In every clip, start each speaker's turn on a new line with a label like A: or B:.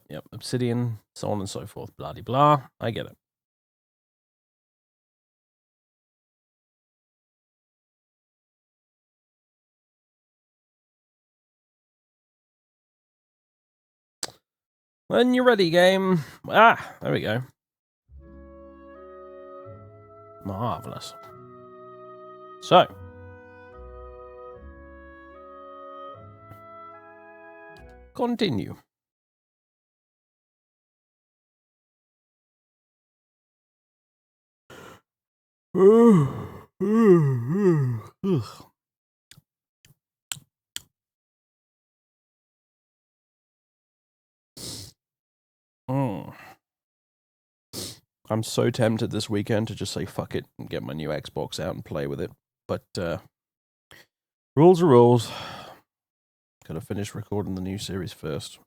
A: Yep. Obsidian, so on and so forth. Blah de blah. I get it. When you're ready, game. Ah, there we go. Marvelous. So. Continue. I'm so tempted this weekend to just say fuck it and get my new Xbox out and play with it. But rules are rules. Gotta finish recording the new series first.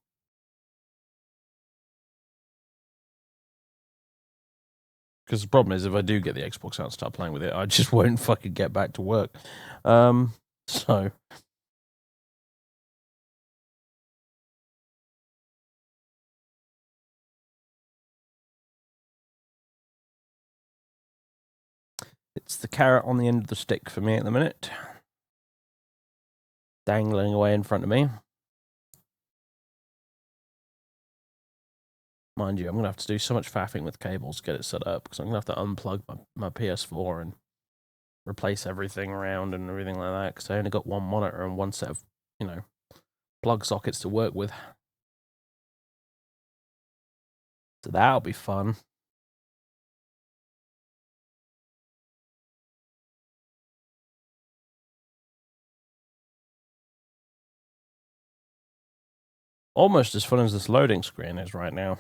A: Because the problem is, if I do get the Xbox out and start playing with it, I just won't fucking get back to work. So... It's the carrot on the end of the stick for me at the minute. Dangling away in front of me. Mind you, I'm going to have to do so much faffing with cables to get it set up, because I'm going to have to unplug my PS4 and replace everything around and everything like that, because I only got one monitor and one set of, plug sockets to work with. So that'll be fun. Almost as fun as this loading screen is right now.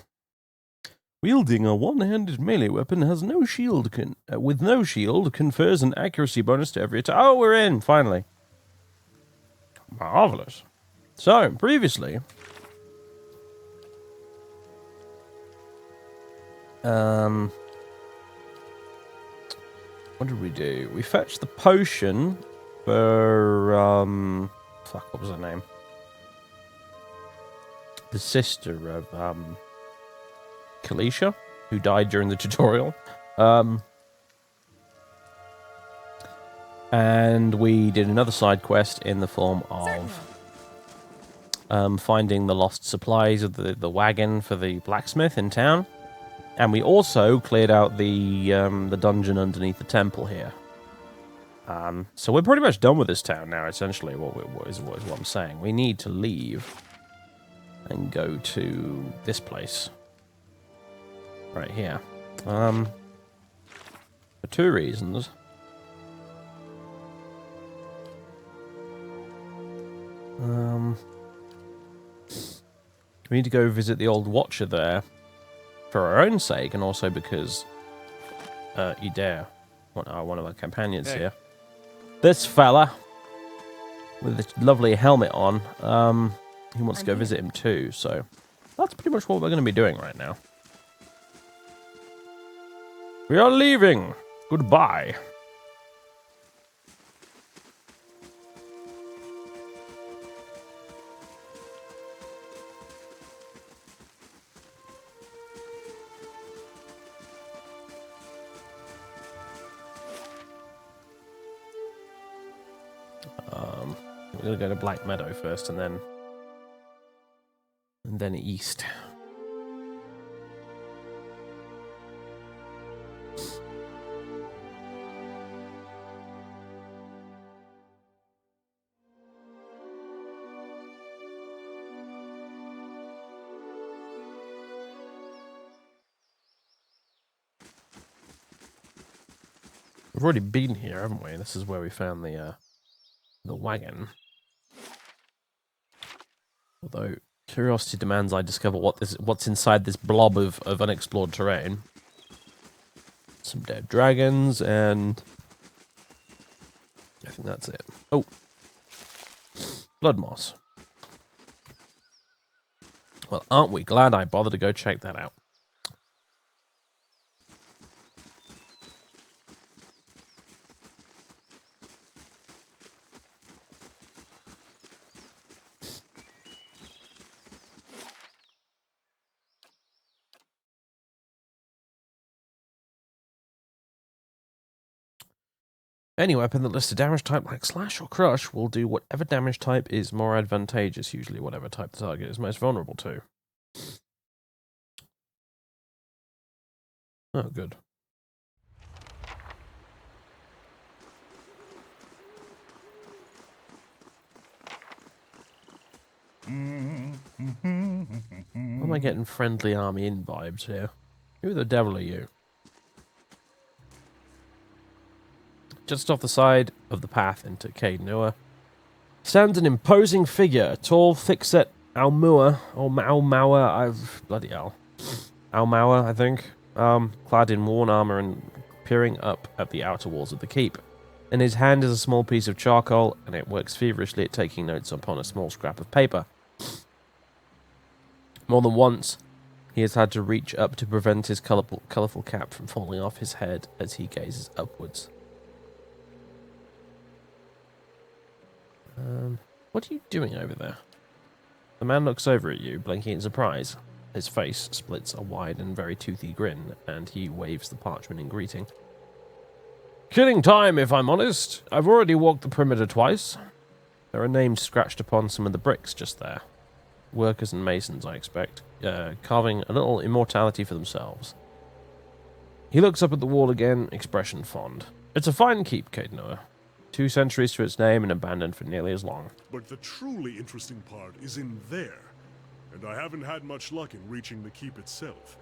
A: Wielding a one-handed melee weapon has no shield with no shield confers an accuracy bonus to every attack. Oh, we're in, finally. Marvelous. So, previously... what did we do? We fetched the potion for, fuck, what was her name? The sister of, Kalisha, who died during the tutorial. And we did another side quest in the form of finding the lost supplies of the wagon for the blacksmith in town. And we also cleared out the dungeon underneath the temple here. So we're pretty much done with this town now, essentially, what is what I'm saying. We need to leave and go to this place. Right here. For two reasons. We need to go visit the old Watcher there for our own sake, and also because Adair, one of our companions here, this fella with this lovely helmet on, he wants to go visit him too, so that's pretty much what we're going to be doing right now. We are leaving. Goodbye. We're going to go to Black Meadow first, and then east. We've already been here, haven't we? This is where we found the wagon. Although curiosity demands I discover what's inside this blob of unexplored terrain. Some dead dragons, and I think that's it. Oh, blood moss. Well, aren't we glad I bothered to go check that out? Any weapon that lists a damage type like slash or crush will do whatever damage type is more advantageous, usually whatever type the target is most vulnerable to. Oh, good. Why am I getting friendly army in vibes here? Who the devil are you? Just off the side of the path into Cadenua stands an imposing figure, a tall, thick-set Almua, or Almaua, bloody hell. Almaua, I think, clad in worn armor and peering up at the outer walls of the keep. In his hand is a small piece of charcoal, and it works feverishly at taking notes upon a small scrap of paper. More than once, he has had to reach up to prevent his colourful cap from falling off his head as he gazes upwards. What are you doing over there? The man looks over at you, blinking in surprise. His face splits a wide and very toothy grin, and he waves the parchment in greeting. Killing time, if I'm honest. I've already walked the perimeter twice. There are names scratched upon some of the bricks just there. Workers and masons, I expect, carving a little immortality for themselves. He looks up at the wall again, expression fond. It's a fine keep, Cadenua. 2 centuries to its name and abandoned for nearly as long.
B: But the truly interesting part is in there, and I haven't had much luck in reaching the keep itself.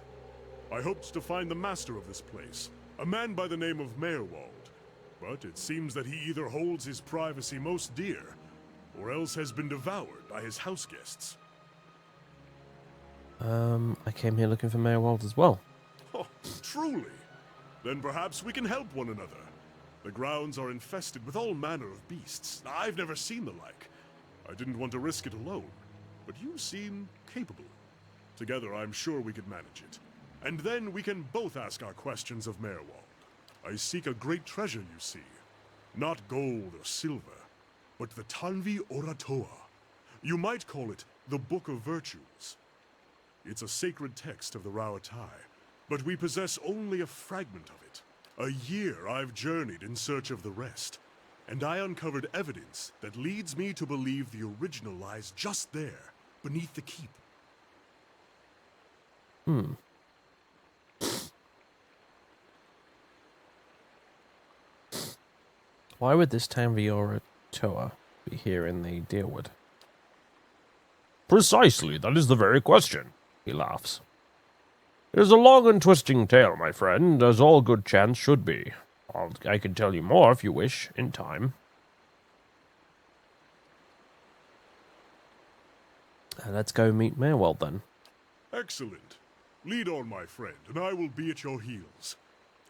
B: I hoped to find the master of this place, a man by the name of Meerwald, but it seems that he either holds his privacy most dear, or else has been devoured by his house guests.
A: I came here looking for Meerwald as well.
B: Oh, truly? Then perhaps we can help one another. The grounds are infested with all manner of beasts. I've never seen the like. I didn't want to risk it alone, but you seem capable. Together, I'm sure we could manage it. And then we can both ask our questions of Meerwald. I seek a great treasure, you see. Not gold or silver, but the Tanvi Oratoa. You might call it the Book of Virtues. It's a sacred text of the Rauatai, but we possess only a fragment of it. A year I've journeyed in search of the rest, and I uncovered evidence that leads me to believe the original lies just there, beneath the keep.
A: Why would this Tanvi Oratoa be here in the Deerwood? Precisely, that is the very question, he laughs. It is a long and twisting tale, my friend, as all good chants should be. I can tell you more if you wish, in time. Let's go meet Meerwald, then.
B: Excellent. Lead on, my friend, and I will be at your heels.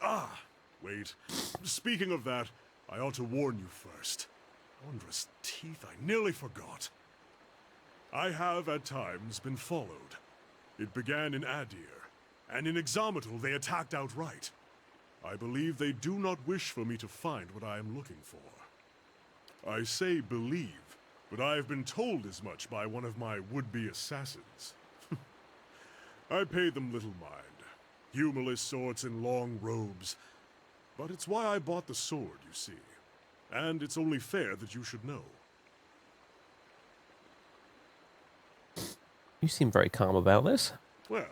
B: Ah, wait. Speaking of that, I ought to warn you first. Wondrous teeth, I nearly forgot. I have, at times, been followed. It began in Adair, and in Exometal they attacked outright. I believe they do not wish for me to find what I am looking for. I say believe, but I have been told as much by one of my would-be assassins. I pay them little mind. Humorless sorts in long robes. But it's why I bought the sword, you see. And it's only fair that you should know.
A: You seem very calm about this.
B: Well,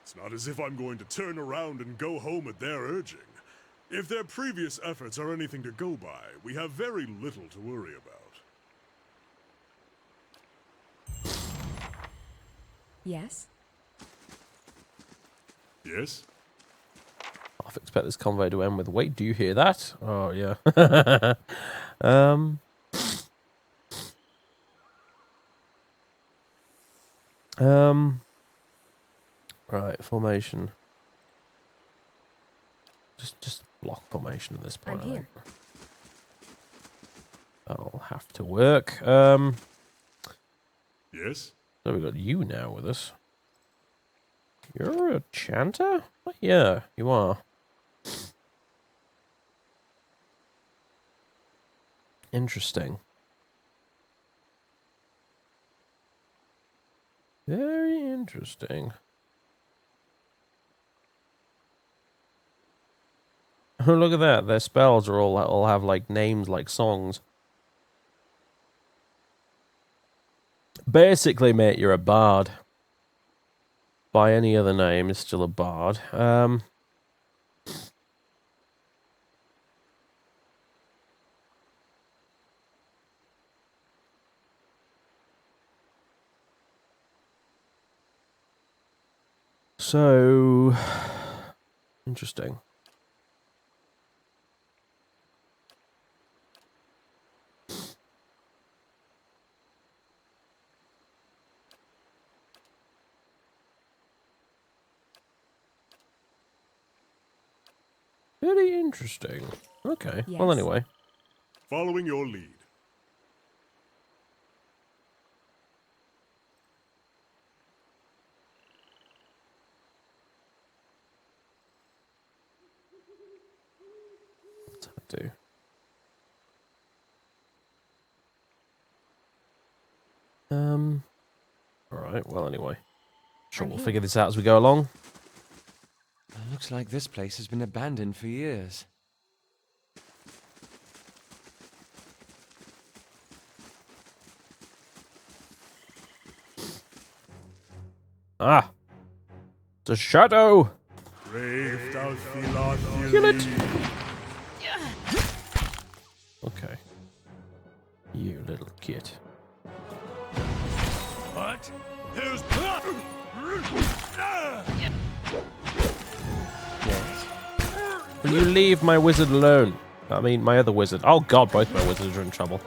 B: it's not as if I'm going to turn around and go home at their urging. If their previous efforts are anything to go by, we have very little to worry about.
C: Yes?
B: Yes?
A: I expect this convo to end with, wait, do you hear that? Oh, yeah. Right, formation. Just block formation at this point.
C: I'm here.
A: That'll have to work.
B: Yes?
A: So we've got you now with us. You're a chanter? Yeah, you are. Interesting. Very interesting. Oh, look at that. Their spells are all have like names like songs. Basically, mate, you're a bard. By any other name, is still a bard. So interesting. Very interesting. Okay.
C: Yes.
A: Well, anyway.
B: Following your lead.
A: What's that do? Alright, well, anyway. Sure, we'll figure this out as we go along.
D: Looks like this place has been abandoned for years.
A: Ah! It's a shadow! Kill it! Okay. You little kid.
B: What? Who's...
A: Will you leave my wizard alone? I mean, my other wizard. Oh god, both my wizards are in trouble.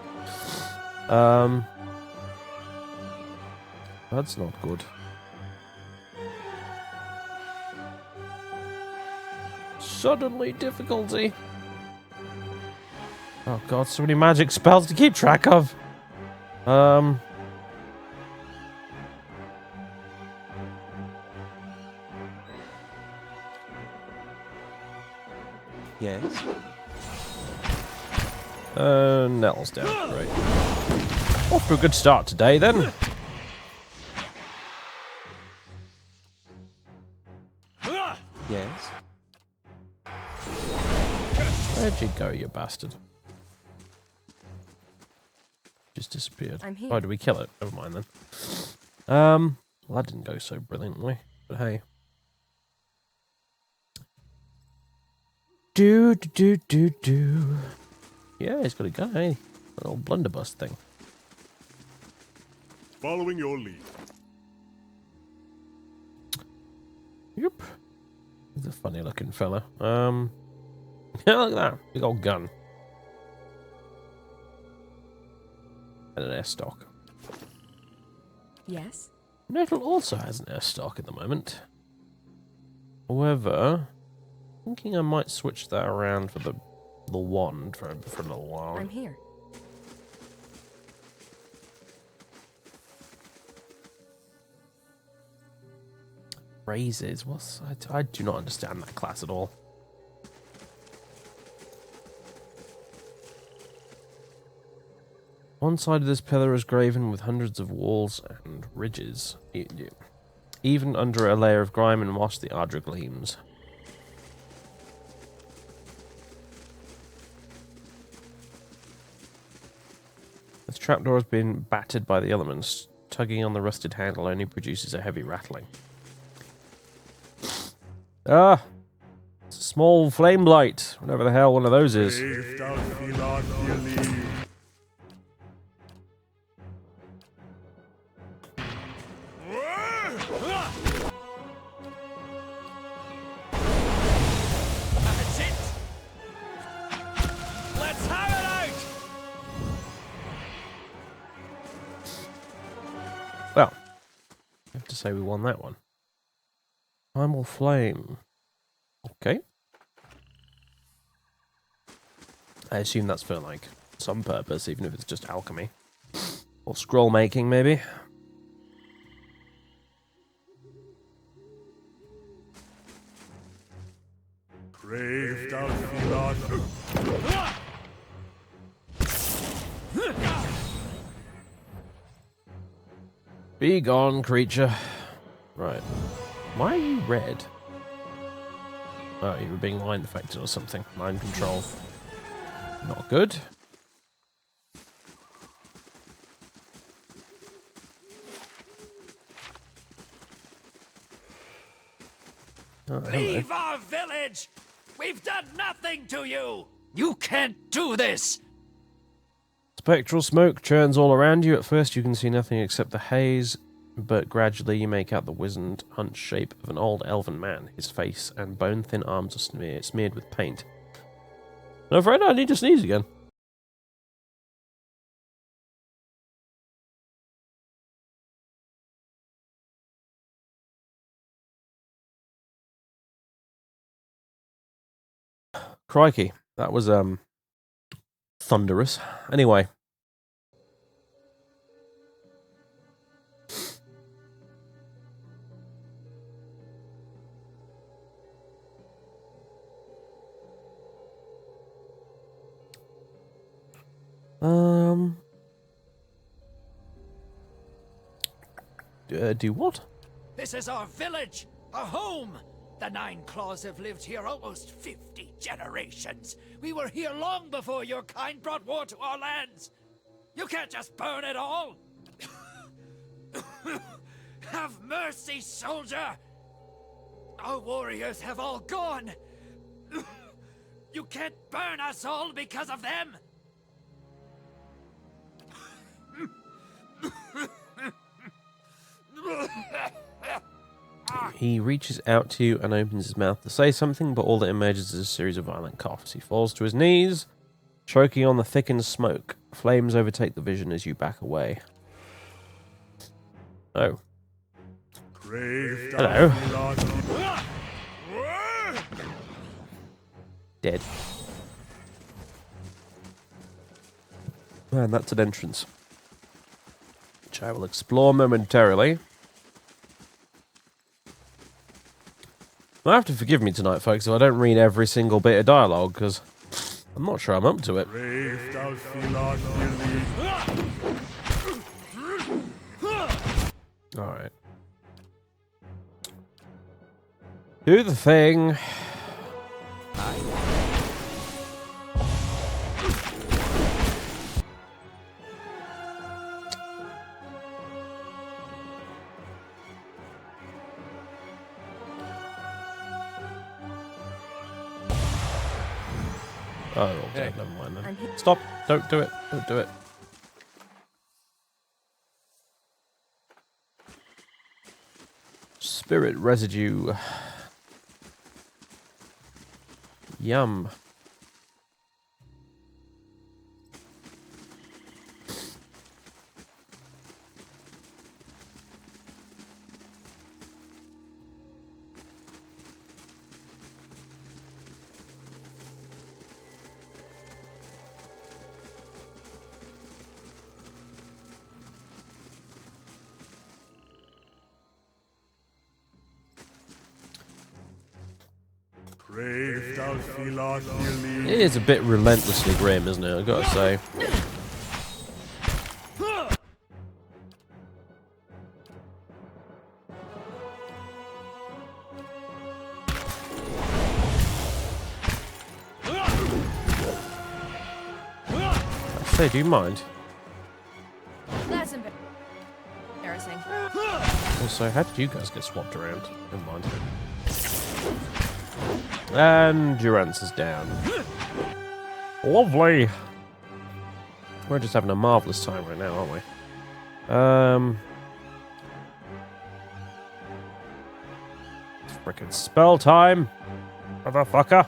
A: That's not good. Suddenly difficulty. Oh god, so many magic spells to keep track of.
D: Yes?
A: Nell's down. Great. Off to a good start today, then.
D: Yes?
A: Where'd you go, you bastard? Just disappeared.
C: I'm here.
A: Oh, did we kill it? Never mind then. Well, that didn't go so brilliantly, but hey. Do. Yeah, he's got a gun, eh? An old blunderbuss thing.
B: Following your lead.
A: Yep. He's a funny looking fella. Yeah, look at that. Big old gun. And an air stock.
C: Yes.
A: Nettle also has an air stock at the moment. However, thinking I might switch that around for the wand for a little while.
C: I'm here.
A: Phrases. What's I do not understand that class at all. One side of this pillar is graven with hundreds of walls and ridges. Even under a layer of grime and moss, the ardra gleams. This trapdoor has been battered by the elements. Tugging on the rusted handle only produces a heavy rattling. Ah! It's a small flame blight, whatever the hell one of those is.
D: That's it! Let's have it out!
A: Well, I have to say we won that one. Primal flame. Okay. I assume that's for, like, some purpose, even if it's just alchemy. Or scroll making, maybe. Be gone, creature. Right. Why are you red? Oh, you were being mind affected or something. Mind control. Not good. Oh,
C: Leave our village! We've done nothing to you! You can't do this!
A: Spectral smoke churns all around you. At first you can see nothing except the haze, but gradually you make out the wizened, hunched shape of an old elven man. His face and bone-thin arms are smeared with paint. I'm afraid I need to sneeze again. Crikey, that was thunderous. Anyway. Do what?
C: This is our village, our home! The Nine Klaus have lived here almost 50 generations. We were here long before your kind brought war to our lands. You can't just burn it all! Have mercy, soldier! Our warriors have all gone! You can't burn us all because of them!
A: He reaches out to you and opens his mouth to say something, but all that emerges is a series of violent coughs. He falls to his knees, choking on the thickened smoke. Flames overtake the vision as you back away. Oh. Hello. Dead. Man, that's an entrance, which I will explore momentarily. You'll have to forgive me tonight, folks, if I don't read every single bit of dialogue, because I'm not sure I'm up to it. Alright. Do the thing. Oh, okay, never mind then. Stop! Don't do it! Don't do it! Spirit residue. Yum. It is a bit relentlessly grim, isn't it? I've got to say. I say, do you mind?
E: That's embarrassing.
A: Also, how did you guys get swapped around? Never mind. And Durance is down. Lovely. We're just having a marvelous time right now, aren't we? Frickin' spell time, motherfucker.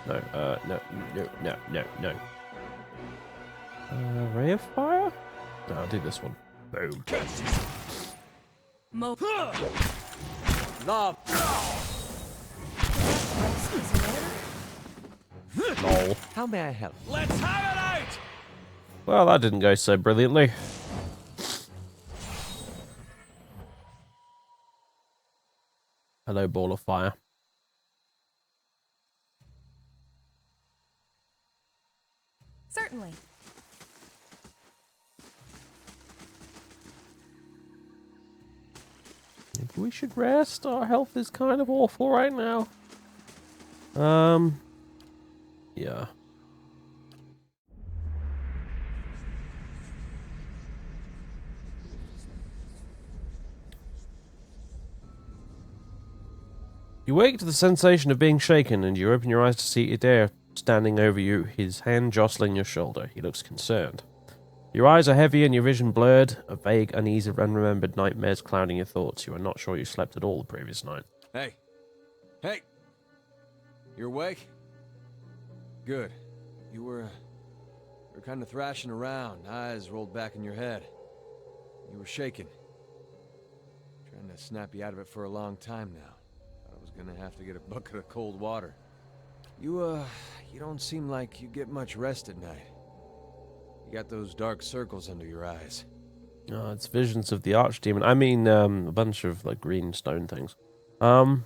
A: No, no. Ray of fire? No, I'll do this one. Boom.
C: Love.
A: Lol.
D: How may I help?
C: Let's have it out!
A: Well, that didn't go so brilliantly. Hello, ball of fire.
E: Certainly.
A: Maybe we should rest. Our health is kind of awful right now. Yeah. You wake to the sensation of being shaken, and you open your eyes to see Adair standing over you, his hand jostling your shoulder. He looks concerned. Your eyes are heavy and your vision blurred, a vague unease of unremembered nightmares clouding your thoughts. You are not sure you slept at all the previous night.
D: Hey! Hey! You awake? Good. You were kind of thrashing around, eyes rolled back in your head. You were shaking. Trying to snap you out of it for a long time now. Thought I was gonna have to get a bucket of cold water. You don't seem like you get much rest at night. You got those dark circles under your eyes.
A: Oh, it's visions of the archdemon. I mean, a bunch of, like, green stone things. Not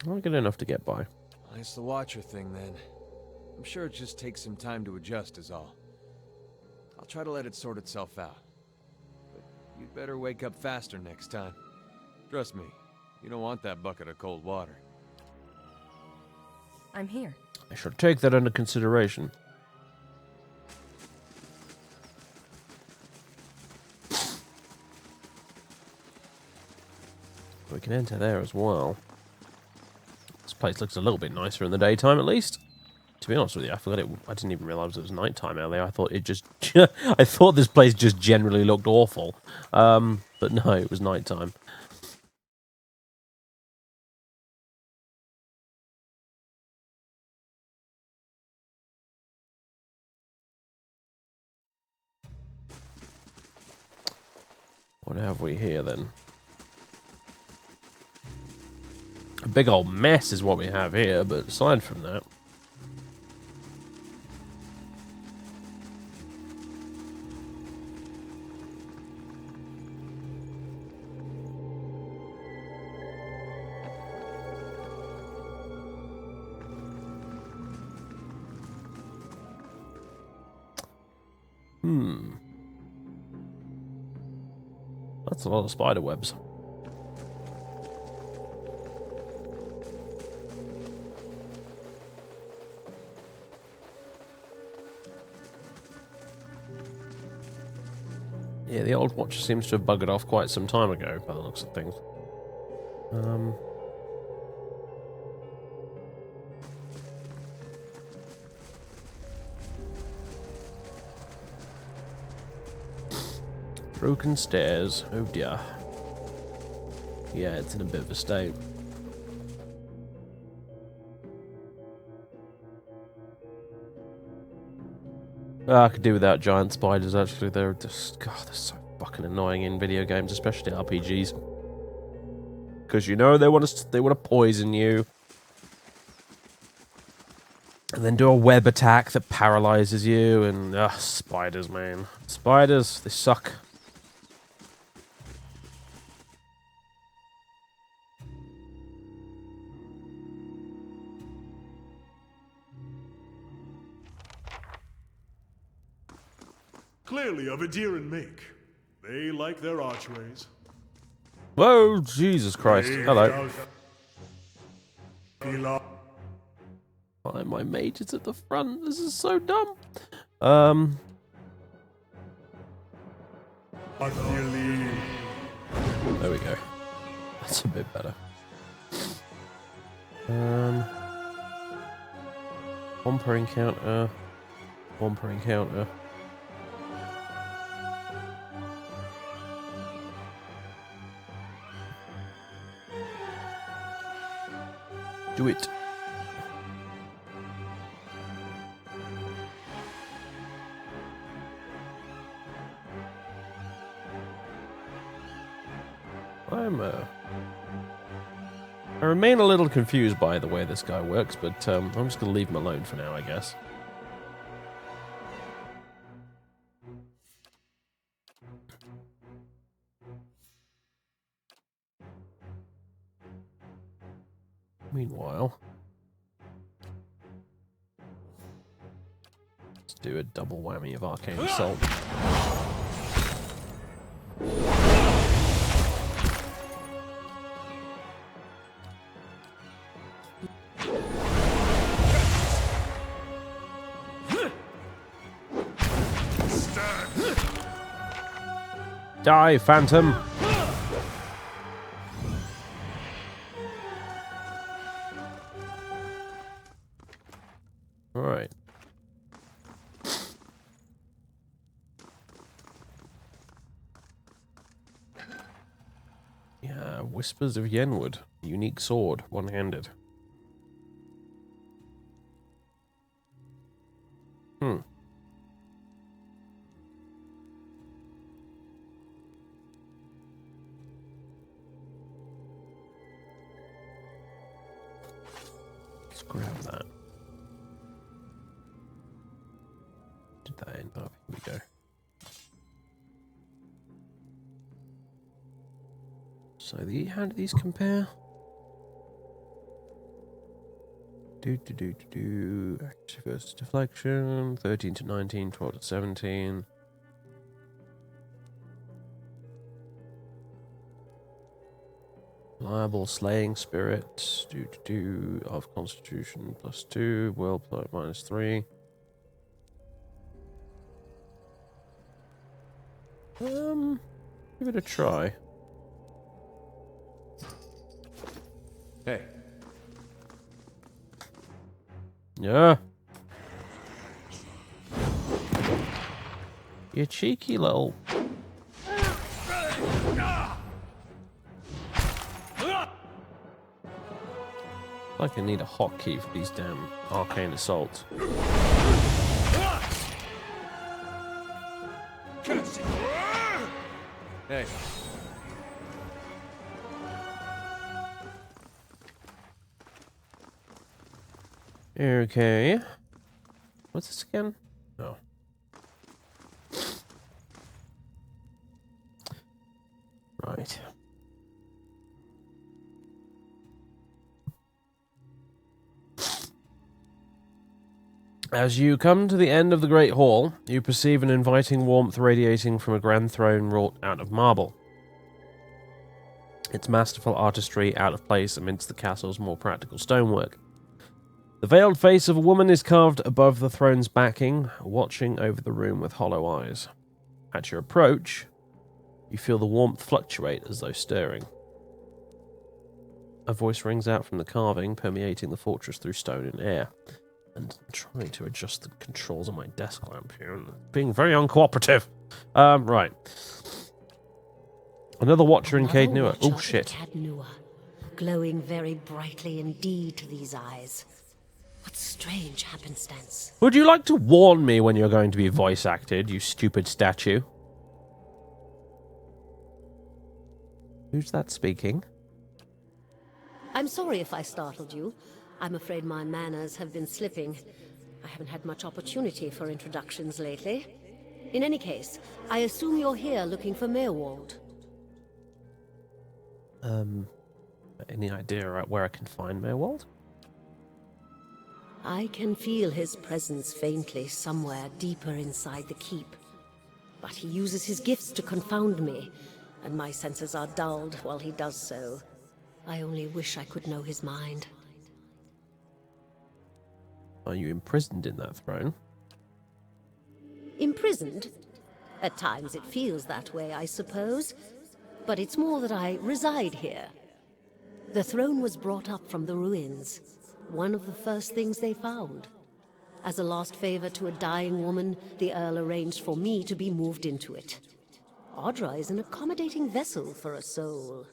A: good enough to get by.
D: Well, it's the Watcher thing, then. I'm sure it just takes some time to adjust, is all. I'll try to let it sort itself out. But you'd better wake up faster next time. Trust me, you don't want that bucket of cold water.
E: I'm here.
A: I shall take that under consideration. We can enter there as well. This place looks a little bit nicer in the daytime, at least. To be honest with you, I didn't even realize it was nighttime earlier. I thought it just, I thought this place just generally looked awful. But no, it was nighttime. What have we here then? A big old mess is what we have here, but aside from that... That's a lot of spider webs. Yeah, the old watcher seems to have buggered off quite some time ago, by the looks of things. Broken stairs. Oh dear. Yeah, it's in a bit of a state. I could do without giant spiders, actually. They're just... God, they're so fucking annoying in video games, especially RPGs. Because, you know, they want to poison you. And then do a web attack that paralyzes you. And, spiders, man. Spiders, they suck.
B: Clearly of Adair and make. They like their archways.
A: Whoa, Jesus Christ. Hello. Why, my mage is at the front. This is so dumb. There we go. That's a bit better. One per encounter. One per encounter. Do it. I remain a little confused by the way this guy works, but I'm just going to leave him alone for now, I guess. Meanwhile, let's do a double whammy of Arcane Assault. Die, Phantom! Alright. Yeah, Whispers of Yenwood. Unique sword, one-handed. Let's grab that. Did that end up? Here we go. So how do these compare? Accuracy versus deflection. 13 to 19, 12 to 17. Reliable slaying spirit. Of constitution +2. Will -3. Give it a try.
D: Hey.
A: Yeah. You cheeky little. Like I need a hotkey for these damn arcane assaults.
D: Hey.
A: Okay. What's this again? Oh. Right. As you come to the end of the Great Hall, you perceive an inviting warmth radiating from a grand throne wrought out of marble. Its masterful artistry out of place amidst the castle's more practical stonework. The veiled face of a woman is carved above the throne's backing, watching over the room with hollow eyes. At your approach, you feel the warmth fluctuate as though stirring. A voice rings out from the carving, permeating the fortress through stone and air. And I'm trying to adjust the controls on my desk lamp here, and being very uncooperative. Right. Another watcher in Cade Nua. Oh, shit.
F: Glowing very brightly indeed to these eyes. What strange happenstance.
A: Would you like to warn me when you're going to be voice acted, you stupid statue? Who's that speaking?
F: I'm sorry if I startled you. I'm afraid my manners have been slipping. I haven't had much opportunity for introductions lately. In any case, I assume you're here looking for Meerwald.
A: Any idea where I can find Meerwald?
F: I can feel his presence faintly somewhere deeper inside the keep. But he uses his gifts to confound me, and my senses are dulled while he does so. I only wish I could know his mind.
A: Are you imprisoned in that throne?
F: Imprisoned? At times it feels that way, I suppose. But it's more that I reside here. The throne was brought up from the ruins. One of the first things they found. As a last favor to a dying woman, the Earl arranged for me to be moved into it. Audra is an accommodating vessel for a soul.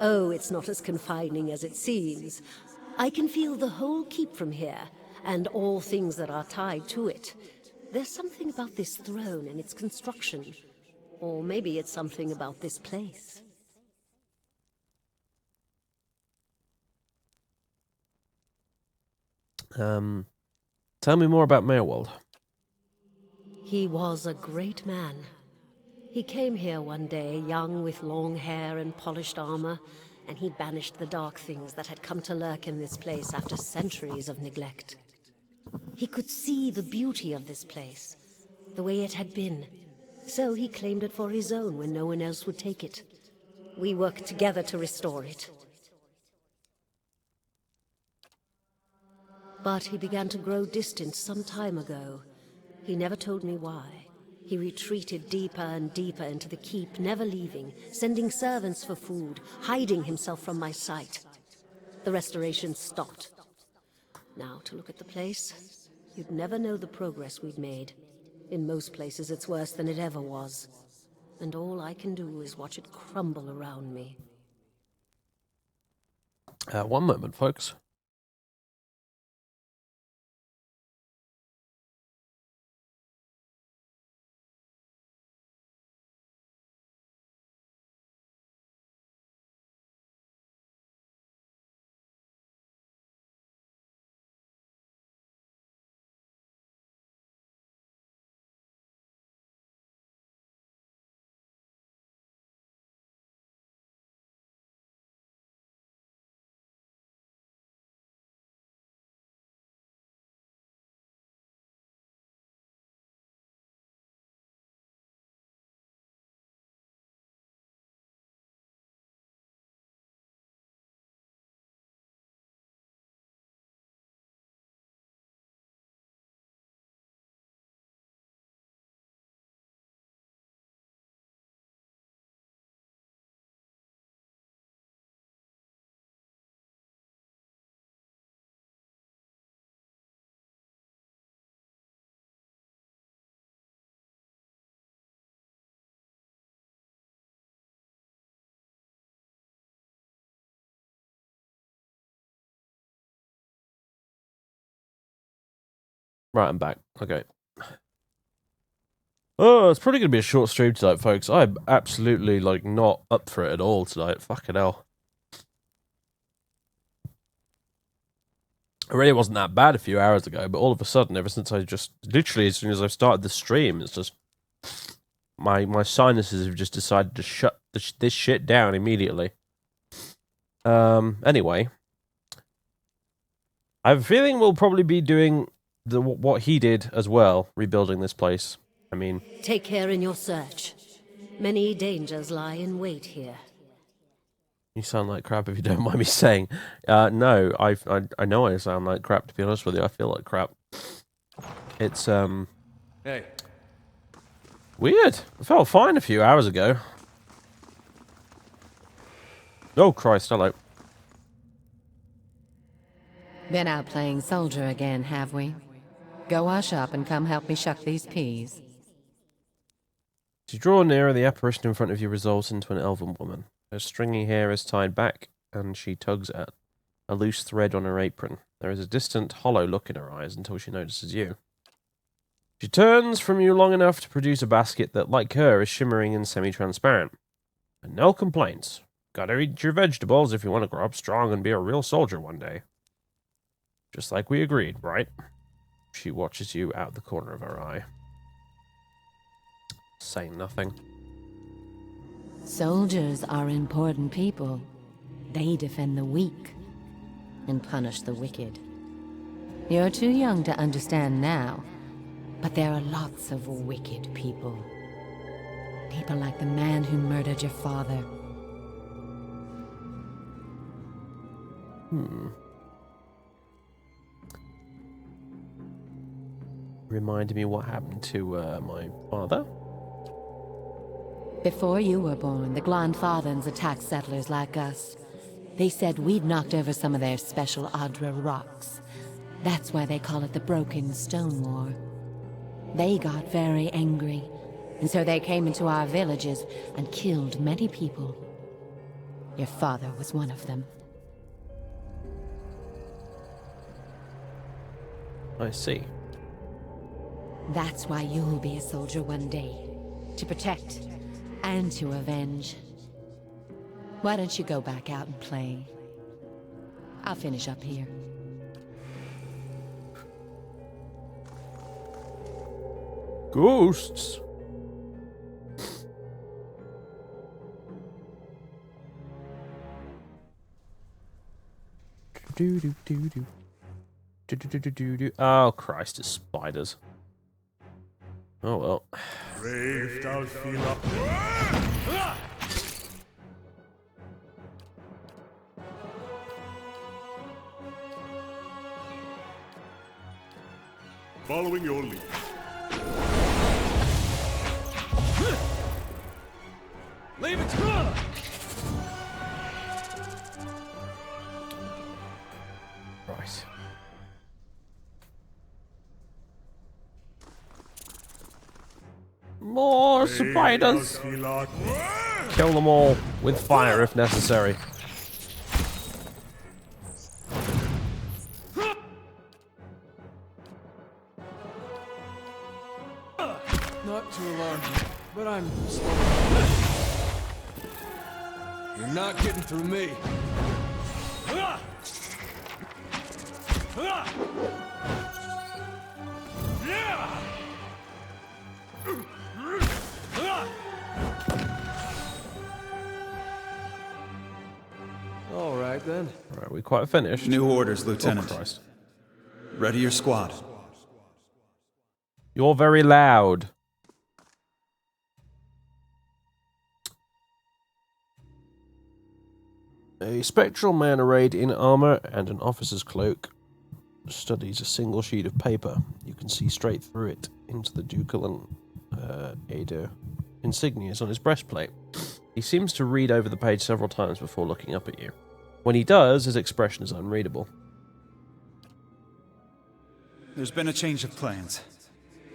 F: Oh, it's not as confining as it seems. I can feel the whole keep from here, and all things that are tied to it. There's something about this throne and its construction. Or maybe it's something about this place.
A: Tell me more about Meerwald.
F: He was a great man. He came here one day, young with long hair and polished armor, and he banished the dark things that had come to lurk in this place after centuries of neglect. He could see the beauty of this place, the way it had been, so he claimed it for his own when no one else would take it. We worked together to restore it. But he began to grow distant some time ago. He never told me why. He retreated deeper and deeper into the keep, never leaving, sending servants for food, hiding himself from my sight. The restoration stopped. Now, to look at the place, you'd never know the progress we'd made. In most places, it's worse than it ever was. And all I can do is watch it crumble around me.
A: One moment, folks. Right, I'm back. Okay. Oh, it's probably going to be a short stream tonight, folks. I'm absolutely, like, not up for it at all tonight. Fucking hell. It really wasn't that bad a few hours ago, but all of a sudden, ever since I just... Literally, as soon as I've started the stream, it's just... My sinuses have just decided to shut this shit down immediately. Anyway. I have a feeling we'll probably be doing what he did as well, rebuilding this place. I mean...
F: Take care in your search. Many dangers lie in wait here.
A: You sound like crap if you don't mind me saying. No, I know I sound like crap, to be honest with you. I feel like crap. It's,
D: Hey.
A: weird. I felt fine a few hours ago. Oh, Christ, hello.
G: Been out playing soldier again, have we? Go wash up and come help me shuck these peas.
A: As you draw nearer, the apparition in front of you resolves into an elven woman. Her stringy hair is tied back, and she tugs at a loose thread on her apron. There is a distant, hollow look in her eyes until she notices you. She turns from you long enough to produce a basket that, like her, is shimmering and semi-transparent. And no complaints. Gotta eat your vegetables if you want to grow up strong and be a real soldier one day. Just like we agreed, right? She watches you out the corner of her eye. Saying nothing.
G: Soldiers are important people. They defend the weak and punish the wicked. You're too young to understand now, but there are lots of wicked people. People like the man who murdered your father.
A: Reminded me what happened to my father.
G: Before you were born, the Glanfathans attacked settlers like us. They said we'd knocked over some of their special Adra rocks. That's why they call it the Broken Stone War. They got very angry, and so they came into our villages and killed many people. Your father was one of them.
A: I see.
G: That's why you'll be a soldier one day. To protect and to avenge. Why don't you go back out and play? I'll finish up here.
A: Ghosts. Oh Christ, it's spiders. Oh well.
B: Brave thou feel up. Following your lead.
D: Leave it!
A: Right. More spiders! Kill them all with fire if necessary.
D: Not too alarmed, but I'm slow. You're not getting through me. All right then.
A: Are we quite finished?
H: New orders, Lieutenant.
A: Oh, Christ.
H: Ready your squad.
A: You're very loud. A spectral man arrayed in armor and an officer's cloak studies a single sheet of paper. You can see straight through it into the ducal and Adair insignias on his breastplate. He seems to read over the page several times before looking up at you. When he does, his expression is unreadable.
H: There's been a change of plans.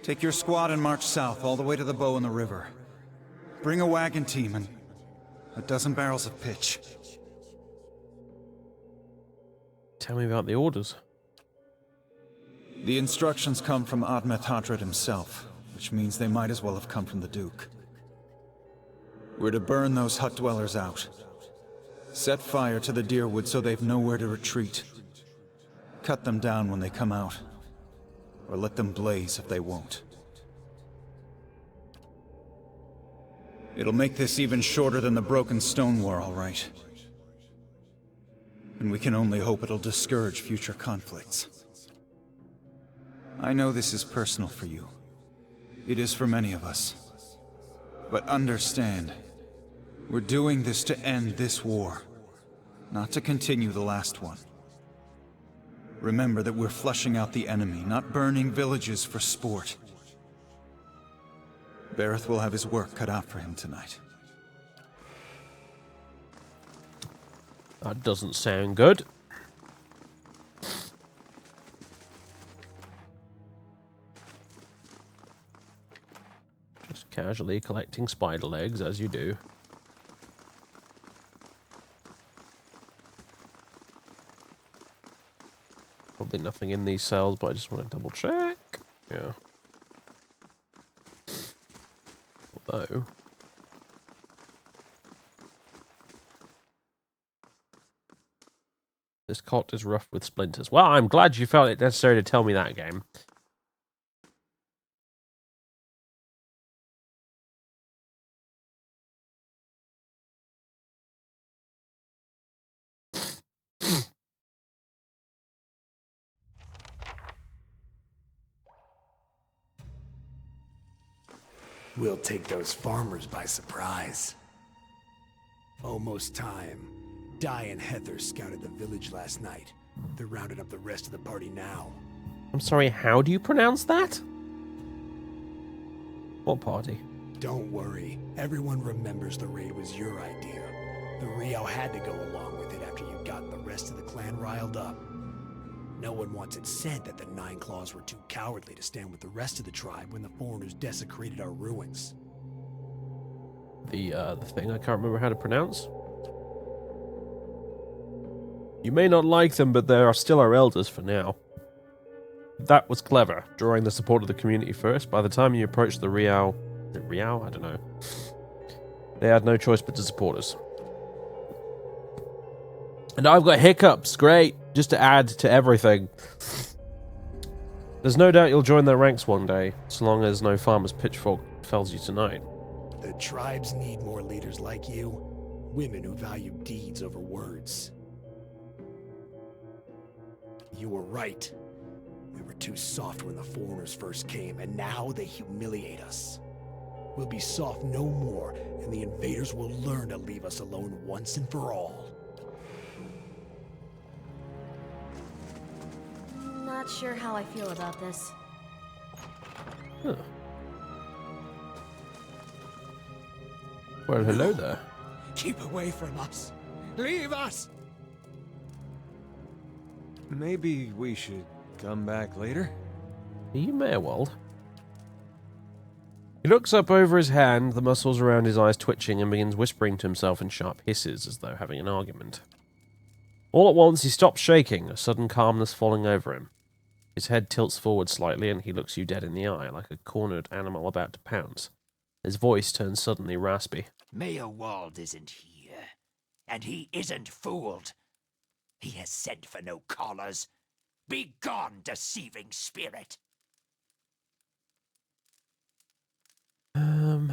H: Take your squad and march south all the way to the bow in the river. Bring a wagon team and a dozen barrels of pitch.
A: Tell me about the orders.
H: The instructions come from Admet Hadred himself, which means they might as well have come from the Duke. We're to burn those hut dwellers out. Set fire to the deerwood so they've nowhere to retreat. Cut them down when they come out. Or let them blaze if they won't. It'll make this even shorter than the Broken Stone War, all right. And we can only hope it'll discourage future conflicts. I know this is personal for you. It is for many of us. But understand, we're doing this to end this war, not to continue the last one. Remember that we're flushing out the enemy, not burning villages for sport. Bareth will have his work cut out for him tonight.
A: That doesn't sound good. Just casually collecting spider legs, as you do. Probably nothing in these cells, but I just want to double check. Yeah. Although... this cot is rough with splinters. Well, I'm glad you felt it necessary to tell me that, game.
I: We'll take those farmers by surprise. Almost time. Di and Heather scouted the village last night. They're rounding up the rest of the party now.
A: I'm sorry, how do you pronounce that? What party?
I: Don't worry. Everyone remembers the raid was your idea. The Rio had to go along with it after you'd gotten the rest of the clan riled up. No one wants it said that the Nine Klaus were too cowardly to stand with the rest of the tribe when the foreigners desecrated our ruins.
A: The thing I can't remember how to pronounce? You may not like them, but they are still our elders for now. That was clever, drawing the support of the community first. By the time you approached the Riao... Is it Riao? I don't know. They had no choice but to support us. And I've got hiccups, great, just to add to everything. There's no doubt you'll join their ranks one day, so long as no farmer's pitchfork fells you tonight.
I: The tribes need more leaders like you. Women who value deeds over words. You were right. We were too soft when the foreigners first came, and now they humiliate us. We'll be soft no more, and the invaders will learn to leave us alone once and for all.
E: Not sure how I feel about this.
A: Huh. Well, hello there.
I: Keep away from us. Leave us!
D: Maybe we should come back later?
A: Are you Mayorwald? He looks up over his hand, the muscles around his eyes twitching, and begins whispering to himself in sharp hisses as though having an argument. All at once he stops shaking, a sudden calmness falling over him. His head tilts forward slightly and he looks you dead in the eye, like a cornered animal about to pounce. His voice turns suddenly raspy.
C: Mayorwald isn't here, and he isn't fooled. He has sent for no callers. Be gone, deceiving spirit!
A: I'm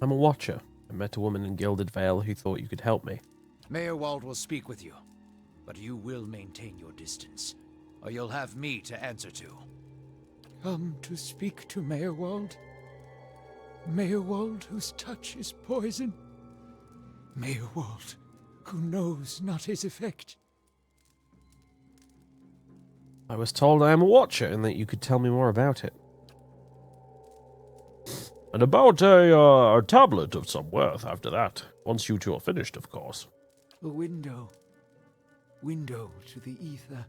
A: a watcher. I met a woman in Gilded Vale who thought you could help me.
C: Mayorwald will speak with you, but you will maintain your distance, or you'll have me to answer to.
I: Come to speak to Mayorwald? Mayorwald whose touch is poison? Mayorwald who knows not his effect?
A: I was told I am a watcher and that you could tell me more about it. And about a tablet of some worth after that. Once you two are finished, of course.
I: A window. Window to the ether,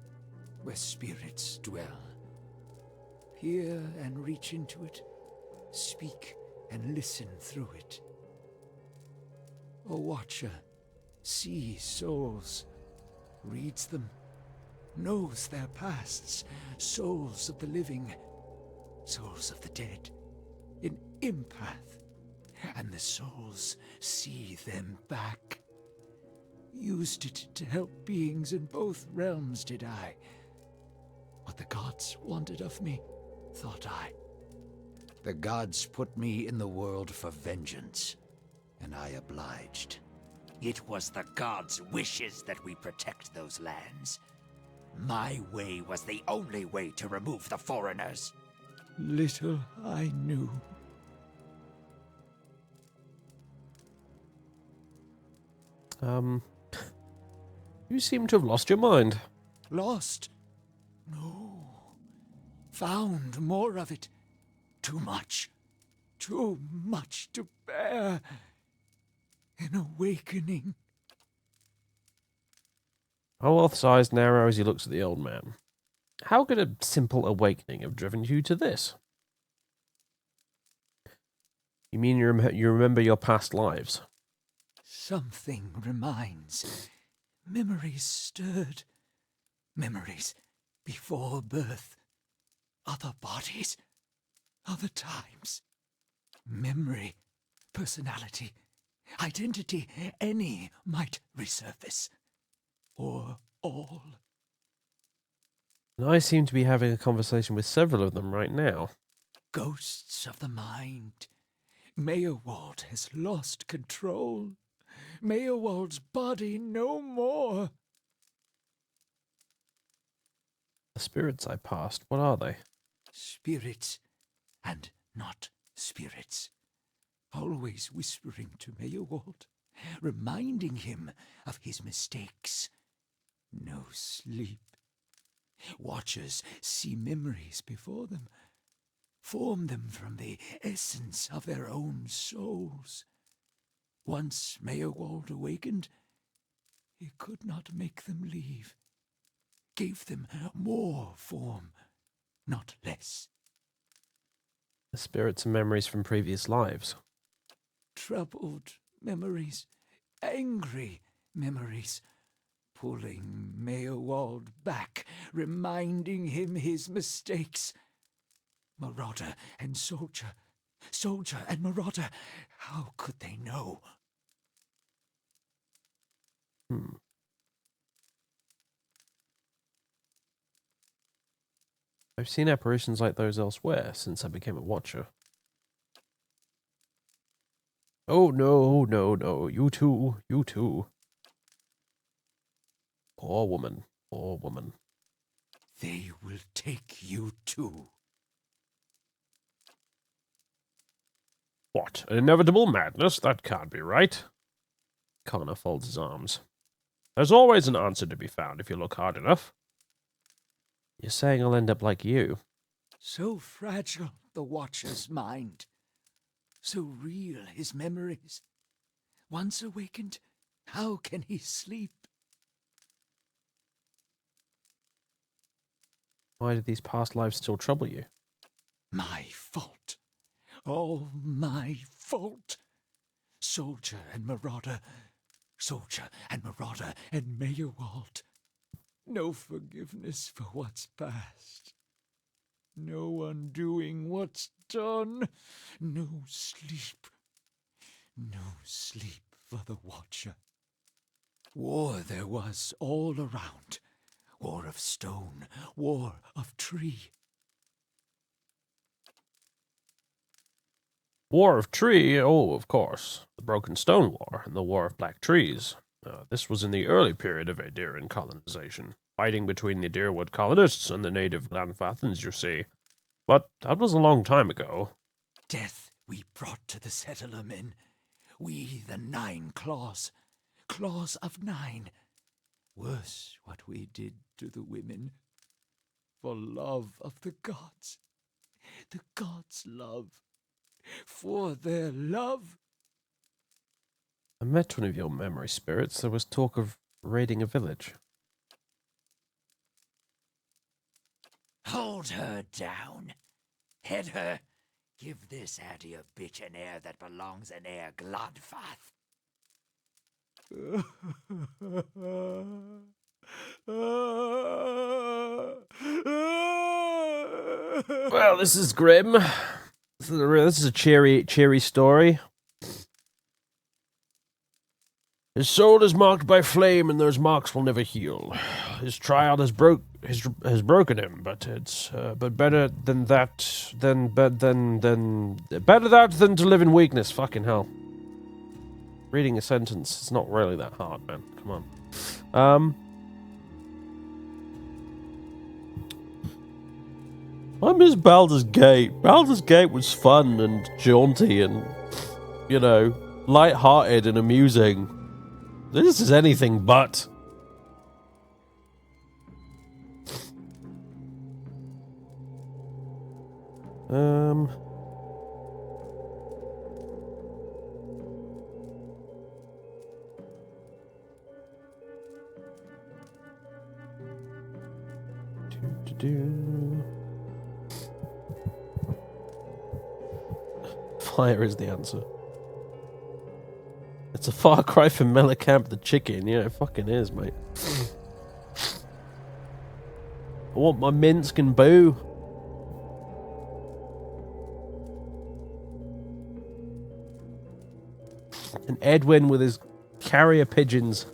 I: where spirits dwell. Peer and reach into it. Speak and listen through it. A watcher sees souls, reads them, knows their pasts, souls of the living, souls of the dead, in empath, and the souls see them back. Used it to help beings in both realms, did I. What the gods wanted of me, thought I.
C: The gods put me in the world for vengeance, and I obliged. It was the gods' wishes that we protect those lands. My way was the only way to remove the foreigners.
I: Little I knew.
A: You seem to have lost your mind.
I: Lost? No. Found more of it. Too much. Too much to bear. An awakening.
A: Howelth's eyes narrow as he looks at the old man. How could a simple awakening have driven you to this? You mean you remember your past lives?
I: Something reminds. Memories stirred. Memories before birth. Other bodies. Other times. Memory. Personality. Identity. Any might resurface. Or all.
A: And I seem to be having a conversation with several of them right now.
I: Ghosts of the mind. Mayorwald has lost control. Mayorwald's body no more.
A: The spirits I passed, what are they?
I: Spirits and not spirits. Always whispering to Mayorwald, reminding him of his mistakes. No sleep. Watchers see memories before them, form them from the essence of their own souls. Once Mayorwald awakened, he could not make them leave. Gave them more form, not less.
A: The spirits and memories from previous lives.
I: Troubled memories, angry memories, pulling Mayorwald back, reminding him his mistakes. Marauder and soldier, soldier and marauder, how could they know?
A: I've seen apparitions like those elsewhere since I became a watcher. Oh no, no, no, you too, you too. Poor woman, poor woman.
I: They will take you too.
A: What, an inevitable madness? That can't be right. Connor folds his arms. There's always an answer to be found if you look hard enough. You're saying I'll end up like you?
C: So fragile, the Watcher's mind. So real, his memories. Once awakened, how can he sleep?
A: Why do these past lives still trouble you?
C: My fault. All my fault. Soldier and marauder. Soldier and marauder and Mayorwald. No forgiveness for what's past. No undoing what's done. No sleep. No sleep for the Watcher. War there was all around. War of stone, war of tree.
A: War of Tree? Oh, of course. The Broken Stone War and the War of Black Trees. This was in the early period of Adairan colonization. Fighting between the Adairwood colonists and the native Glanfathans, you see. But that was a long time ago.
C: Death we brought to the settler men. We, the 9 Klaus. Claws of 9. Worse what we did to the women. For love of the gods. The gods' love. For their love.
A: I met one of your memory spirits. There was talk of raiding a village.
C: Hold her down. Head her. Give this Adair bitch an heir that belongs in heir Glodfath.
A: Well, this is grim. This is a cheery story. His soul is marked by flame, and those marks will never heal. His trial has broken him, but it's better than that better that than to live in weakness. Fucking hell. Reading a sentence, it's not really that hard, man. Come on. I miss Baldur's Gate. Baldur's Gate was fun and jaunty and, you know, light-hearted and amusing. This is anything but. Fire is the answer. It's a far cry from Mellencamp the chicken. Yeah, it fucking is, mate. I want my Minsk and Boo. And Edwin with his carrier pigeons.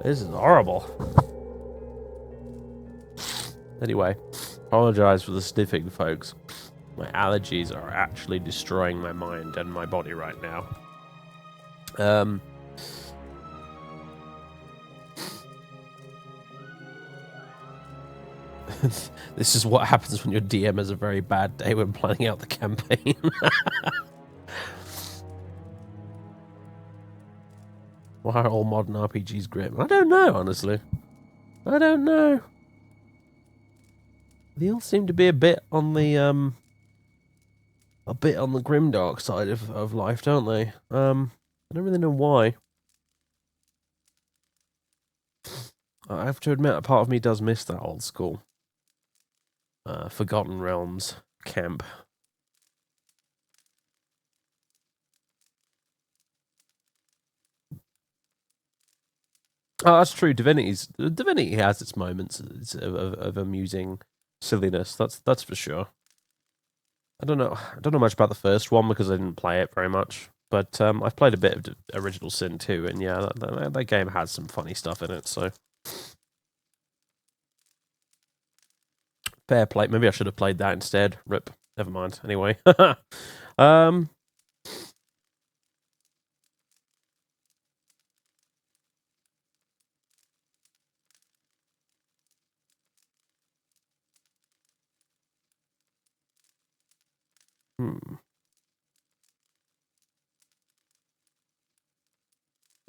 A: This is horrible. Anyway, apologize for the sniffing, folks. My allergies are actually destroying my mind and my body right now. This is what happens when your DM has a very bad day when planning out the campaign. Why are all modern RPGs grim? I don't know, honestly. I don't know. They all seem to be a bit on the grimdark side of life, don't they? I don't really know why. I have to admit, a part of me does miss that old school Forgotten Realms camp. Oh, that's true. Divinity has its moments of amusing silliness. That's for sure. I don't know much about the first one because I didn't play it very much. But I've played a bit of Original Sin 2, and yeah, that game has some funny stuff in it. So fair play. Maybe I should have played that instead. Rip. Never mind. Anyway.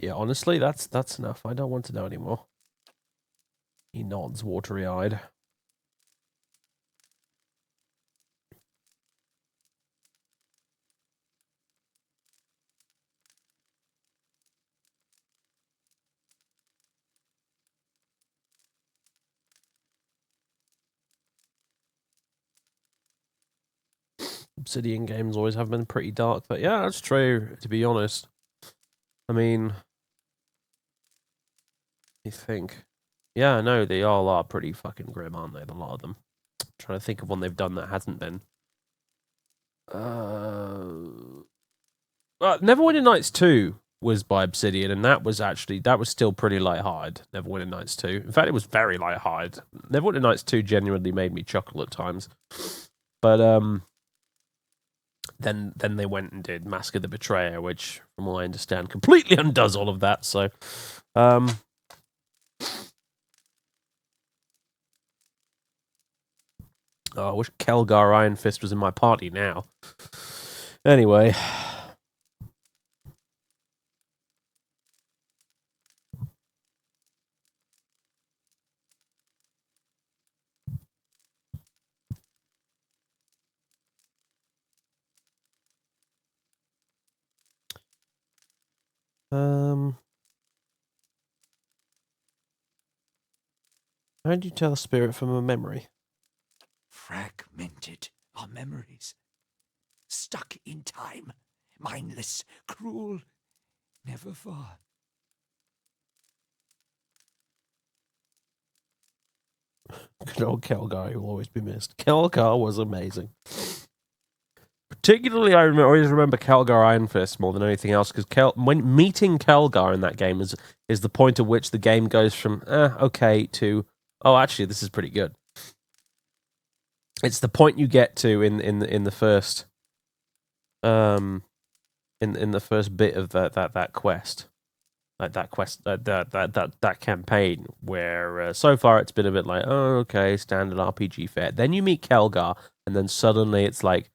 A: Yeah, honestly, that's enough. I don't want to know anymore. He nods, watery-eyed. Obsidian games always have been pretty dark, but yeah, that's true, to be honest. I mean, you think... Yeah, no, they all are pretty fucking grim, aren't they? A lot of them. I'm trying to think of one they've done that hasn't been. Neverwinter Nights 2 was by Obsidian, and that was still pretty light-hearted, Neverwinter Nights 2. In fact, it was very light-hearted. Neverwinter Nights 2 genuinely made me chuckle at times. But, then they went and did Mask of the Betrayer, which, from what I understand, completely undoes all of that, so... Oh, I wish Kelgar Iron Fist was in my party now. Anyway. How do you tell a spirit from a memory?
C: Fragmented are memories. Stuck in time. Mindless, cruel, never far.
A: Good old Kelgar, who will always be missed. Kelgar was amazing. Particularly, I always remember Kelgar Iron Fist more than anything else, because when meeting Kelgar in that game is the point at which the game goes from okay to oh, actually, this is pretty good. It's the point you get to in the first in the first bit of that quest, like that campaign where so far it's been a bit like, oh, okay, standard RPG fare. Then you meet Kelgar, and then suddenly it's like,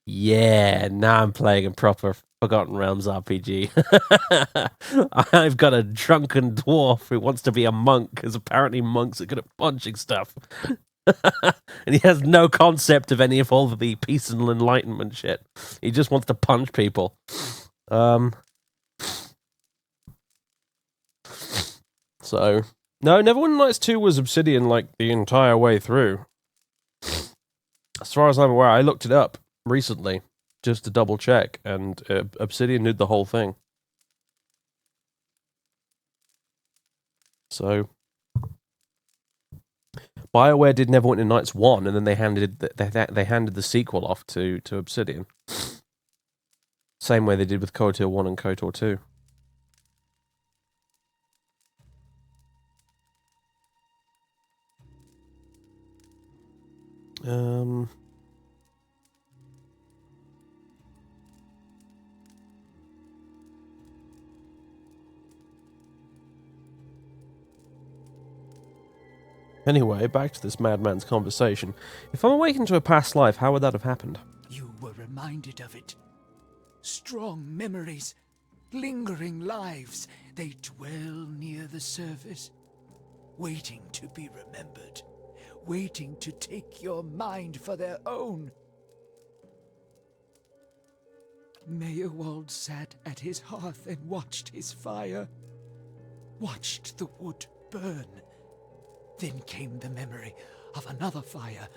A: yeah, now I'm playing a proper Forgotten Realms RPG. I've got a drunken dwarf who wants to be a monk, because apparently monks are good at punching stuff. And he has no concept of any of all of the peace and enlightenment shit. He just wants to punch people. So, no, Neverwinter Nights 2 was Obsidian like the entire way through. As far as I'm aware, I looked it up recently just to double check, and Obsidian did the whole thing. So, BioWare did Neverwinter Nights 1, and then they handed the sequel off to Obsidian. Same way they did with KOTOR 1 and KOTOR 2. Anyway, back to this madman's conversation. If I'm awakened to a past life, how would that have happened?
C: You were reminded of it. Strong memories, lingering lives, they dwell near the surface, waiting to be remembered, waiting to take your mind for their own. Meyerwald sat at his hearth and watched his fire, watched the wood burn. Then came the memory of another fire,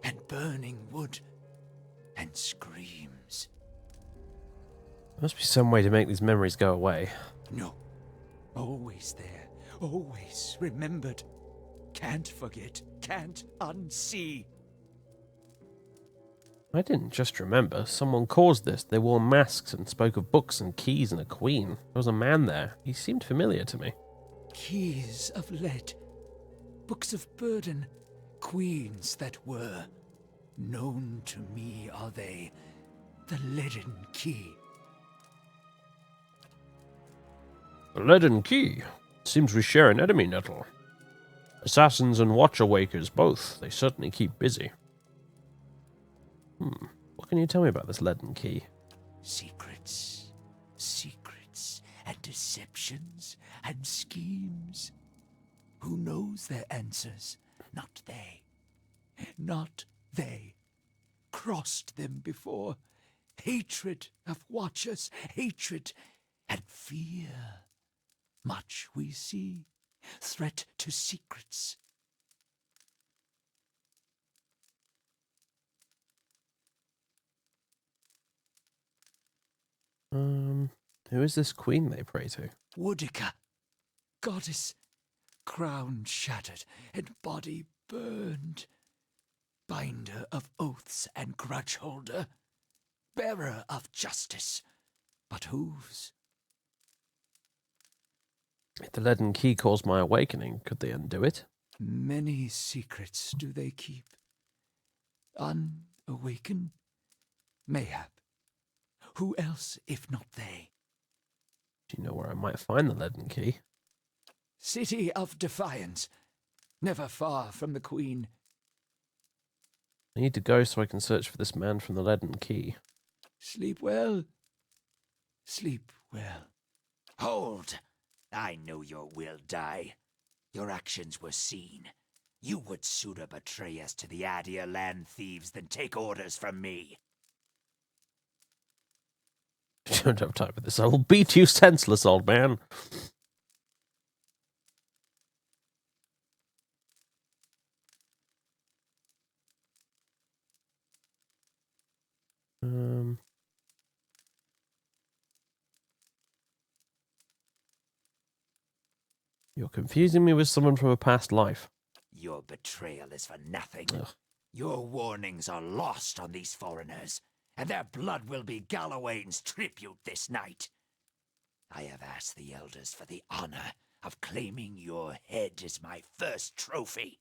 C: and burning wood, and screams.
A: There must be some way to make these memories go away.
C: No. Always there. Always remembered. Can't forget. Can't unsee.
A: I didn't just remember. Someone caused this. They wore masks and spoke of books and keys and a queen. There was a man there. He seemed familiar to me.
C: Keys of lead. Books of burden, queens that were. Known to me are they, the leaden key.
A: The leaden key? Seems we share an enemy, Nettle. Assassins and watch-awakers both. They certainly keep busy. What can you tell me about this leaden key?
C: Secrets, secrets, and deceptions and schemes. Who knows their answers? Not they. Not they. Crossed them before. Hatred of watchers, hatred and fear. Much we see. Threat to secrets.
A: Who is this queen they pray to?
C: Woodica, goddess, crown shattered and body burned. Binder of oaths and grudge holder. Bearer of justice, but whose?
A: If the leaden key caused my awakening, could they undo it?
C: Many secrets do they keep. Unawakened? Mayhap. Who else if not they?
A: Do you know where I might find the leaden key?
C: City of Defiance, never far from the Queen.
A: I need to go so I can search for this man from the leaden key.
C: Sleep well. Sleep well. Hold! I know your will die. Your actions were seen. You would sooner betray us to the Adair land thieves than take orders from me.
A: I don't have time for this. I will beat you senseless, old man. You're confusing me with someone from a past life.
C: Your betrayal is for nothing.
A: Ugh.
C: Your warnings are lost on these foreigners, and their blood will be Gallowayne's tribute this night. I have asked the elders for the honor of claiming your head as my first trophy,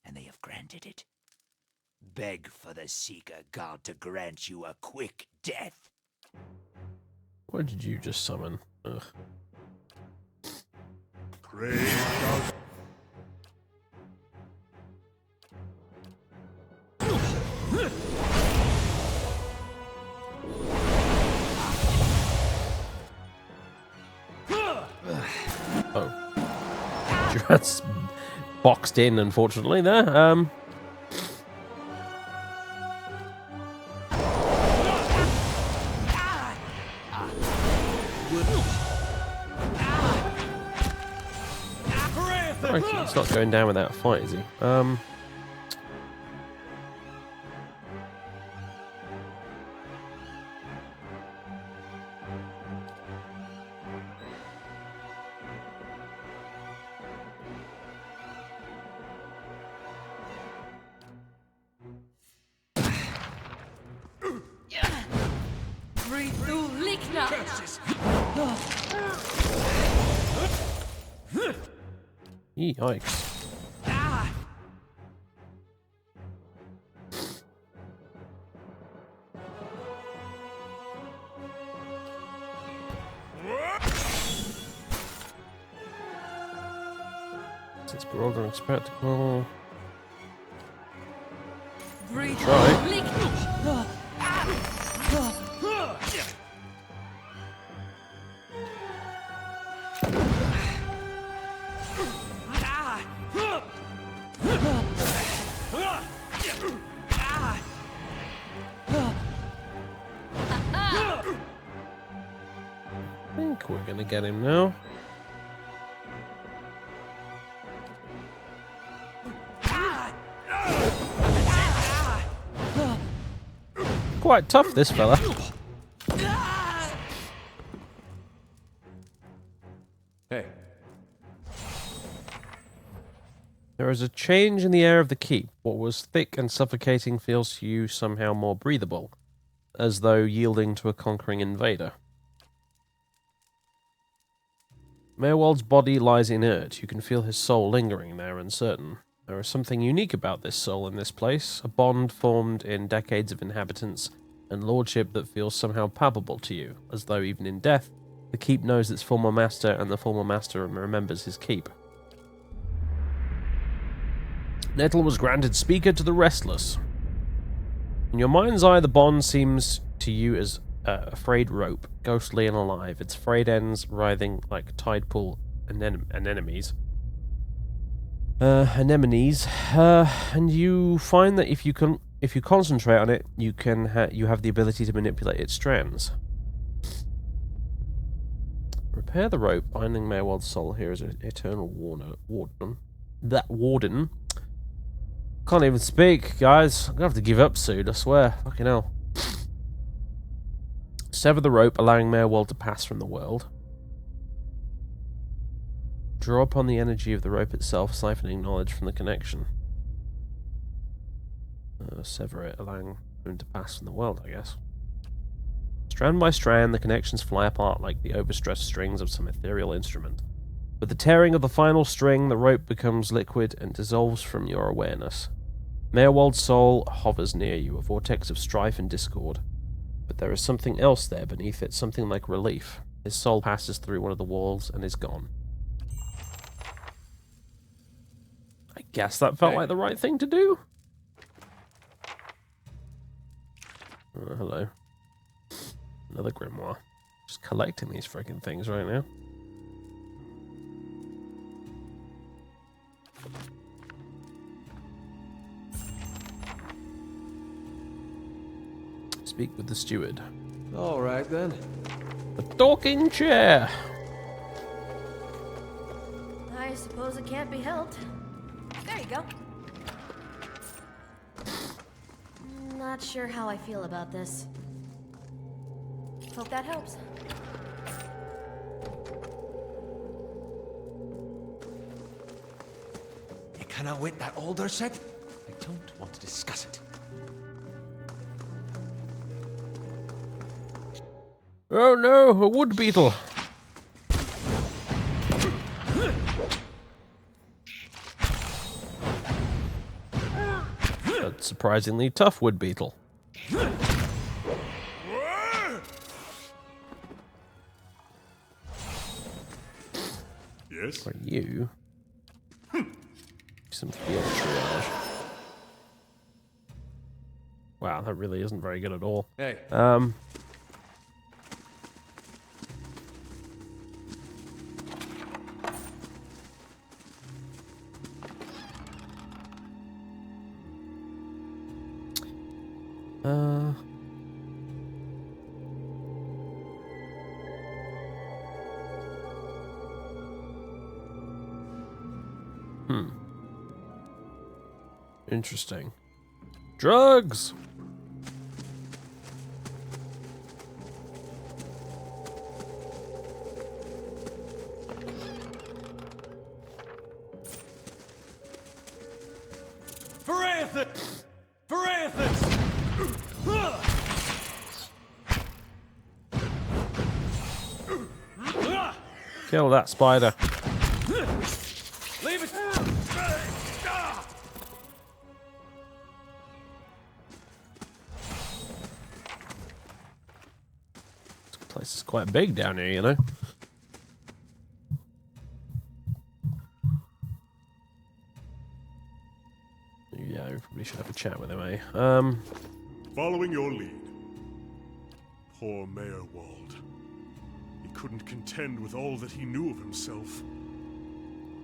C: and they have granted it. Beg for the Seeker God to grant you a quick death.
A: What did you just summon? Ugh.
B: Praise God.
A: Oh. That's boxed in, unfortunately, there. He's not going down without a fight, is he?
E: Breathe through Lickna!
A: Yikes. It's bewildering spectacle.
E: Breathe
A: Try.
E: through Lickna!
A: I think we're gonna get him now. Quite tough, this fella.
D: Hey.
A: There is a change in the air of the keep. What was thick and suffocating feels to you somehow more breathable, as though yielding to a conquering invader. Maerwald's body lies inert. You can feel his soul lingering there, uncertain. There is something unique about this soul in this place, a bond formed in decades of inhabitants and lordship that feels somehow palpable to you, as though even in death, the keep knows its former master and the former master remembers his keep. Nettle was granted Speaker to the Restless. In your mind's eye, the bond seems to you as a frayed rope, ghostly and alive. Its frayed ends writhing like tide pool anemones. Anemones. And you find that if you concentrate on it, you have the ability to manipulate its strands. Repair the rope, binding Maywald's soul here as an eternal warden. That warden. Can't even speak, guys. I'm gonna have to give up soon, I swear. Fucking hell. Sever the rope, allowing Maywald to pass from the world. Draw upon the energy of the rope itself, siphoning knowledge from the connection. Sever it, allowing him to pass from the world, I guess. Strand by strand, the connections fly apart like the overstressed strings of some ethereal instrument. With the tearing of the final string, the rope becomes liquid and dissolves from your awareness. Maywald's soul hovers near you, a vortex of strife and discord. But there is something else there beneath it, something like relief. His soul passes through one of the walls and is gone. I guess that felt like the right thing to do. Hello. Another grimoire. Just collecting these freaking things right now. Speak with the steward.
D: All right, then.
A: The talking chair.
E: I suppose it can't be helped. There you go.
J: Not sure how I feel about this.
E: Hope that helps.
C: You cannot wait that older set? I don't want to discuss it.
A: Oh no, a wood beetle. A surprisingly tough wood beetle.
B: Yes?
A: Are you? Some field triage. Wow, that really isn't very good at all.
D: Hey.
A: Interesting. Drugs!
C: For Athens! For Athens!
A: Kill that spider.
C: Leave it!
A: This place is quite big down here, you know? Yeah, we probably should have a chat with him, eh?
B: Following your lead. Poor Mayor Wald. He couldn't contend with all that he knew of himself.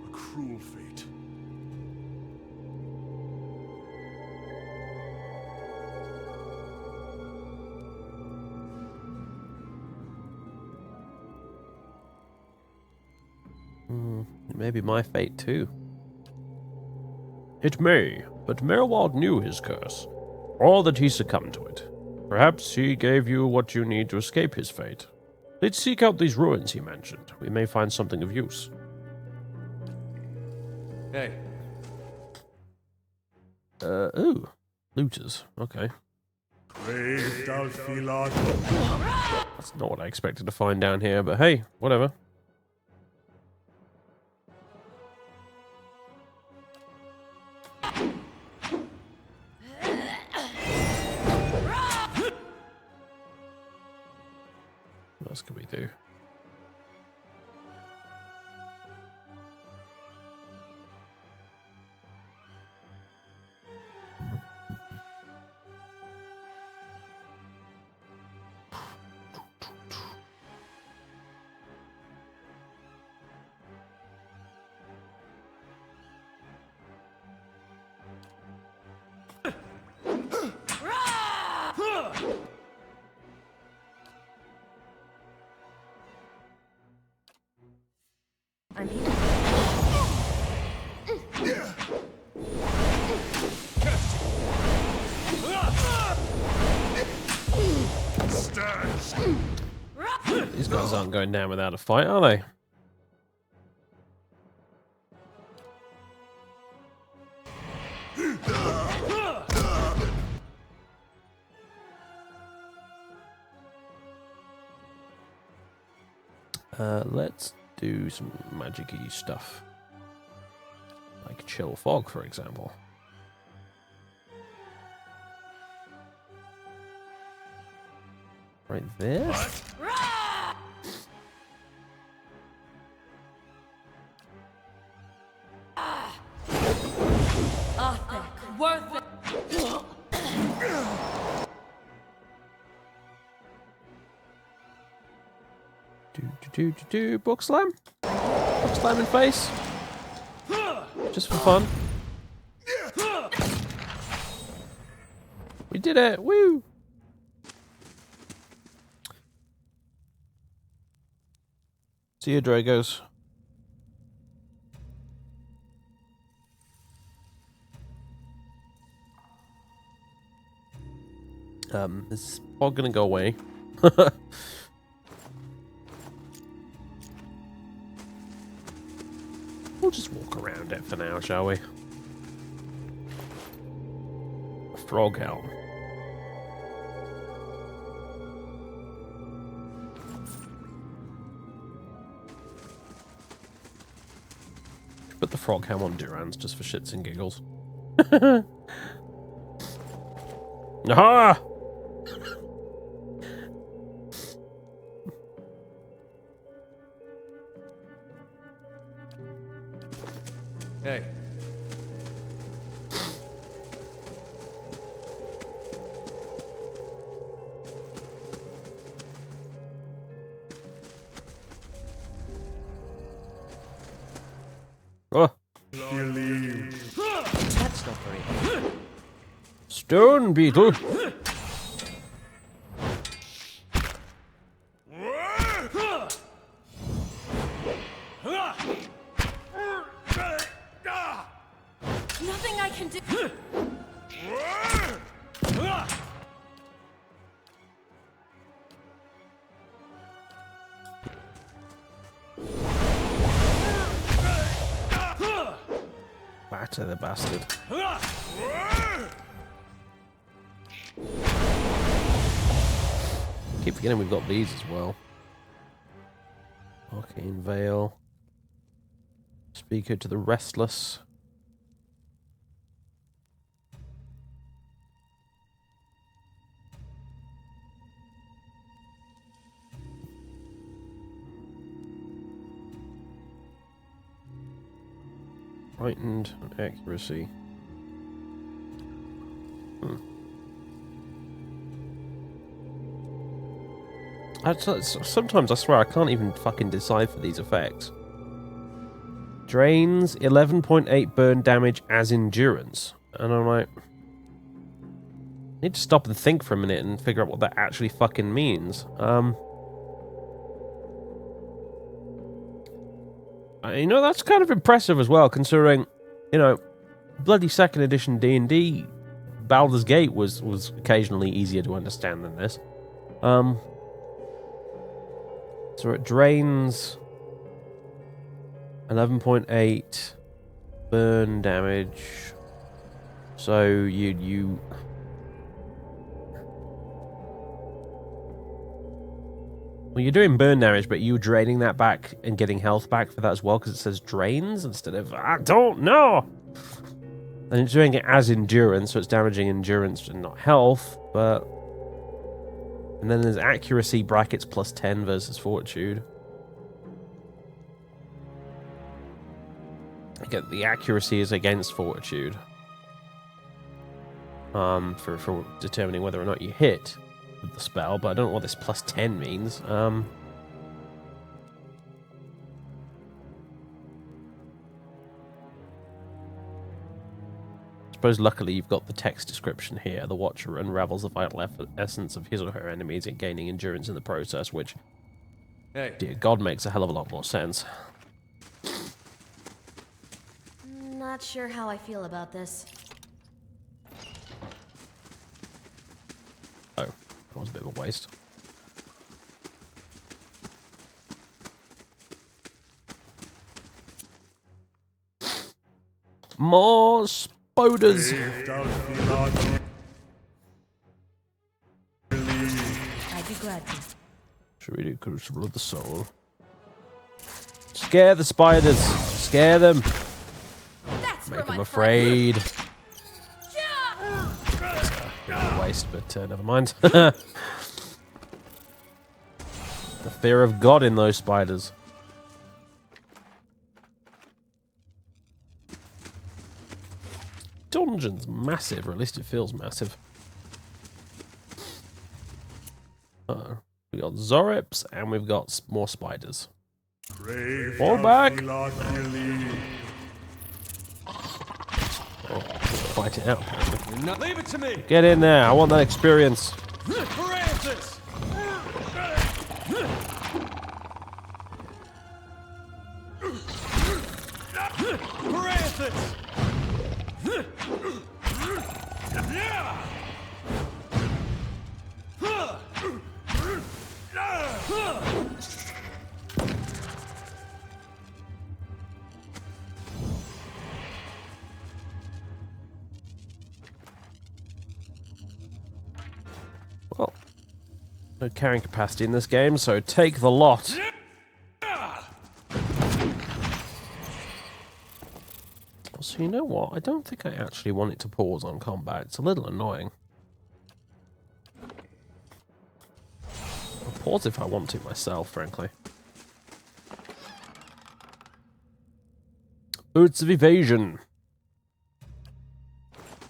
B: A cruel fate.
A: It may be my fate, too. It may, but Merwald knew his curse, or that he succumbed to it. Perhaps he gave you what you need to escape his fate. Let's seek out these ruins he mentioned. We may find something of use.
D: Hey.
A: Ooh. Looters. Okay.
B: Brave Dalfilato.
A: That's not what I expected to find down here, but hey, whatever. What else can we do? These guys aren't going down without a fight, are they? Let's do some magic-y stuff. Like chill fog, for example. Right there.
E: Worth it.
A: Book slam? Book slam in face? Just for fun. We did it! Woo! See you, Dragos. Is fog gonna go away? We'll just walk around it for now, shall we? Frog helm. Put the frog helm on Duran's just for shits and giggles. Aha!
D: Hey.
A: Oh.
C: That's not very good.
A: Stone beetle.
E: Nothing I can do.
A: Batter the bastard. Keep forgetting we've got these as well. Arcane Veil. Speaker to the Restless. Frightened and accuracy. Sometimes I swear I can't even fucking decide for these effects. Drains 11.8 burn damage as endurance. And I'm like, I need to stop and think for a minute and figure out what that actually fucking means. You know, that's kind of impressive as well, considering, you know, bloody 2nd edition D&D, Baldur's Gate was occasionally easier to understand than this. So it drains 11.8 burn damage. So you well, you're doing burn damage, but you're draining that back and getting health back for that as well, because it says drains instead of I don't know. And it's doing it as endurance, so it's damaging endurance and not health. But and then there's accuracy brackets plus 10 versus fortitude. Again, the accuracy is against fortitude. For determining whether or not you hit with the spell, but I don't know what this plus 10 means. I suppose luckily you've got the text description here. The Watcher unravels the vital essence of his or her enemies and gaining endurance in the process, which, dear God, makes a hell of a lot more sense.
J: Not sure how I feel about this.
A: Oh, that was a bit of a waste. More spiders.
E: I'd be glad to.
A: Should we do Crucible of the Soul? Scare the spiders. Scare them. Make them afraid. That's a bit of a waste, but never mind. The fear of God in those spiders. Dungeon's massive, or at least it feels massive. Uh-oh. We got Zorips, and we've got more spiders. Fall back! Oh, fight it out, apparently.
D: Leave it to me!
A: Get in there, I want that experience.
D: Francis! Francis!
A: Well, no carrying capacity in this game, so take the lot. So you know what? I don't think I actually want it to pause on combat. It's a little annoying. I'll pause if I want to myself, frankly. Boots of Evasion.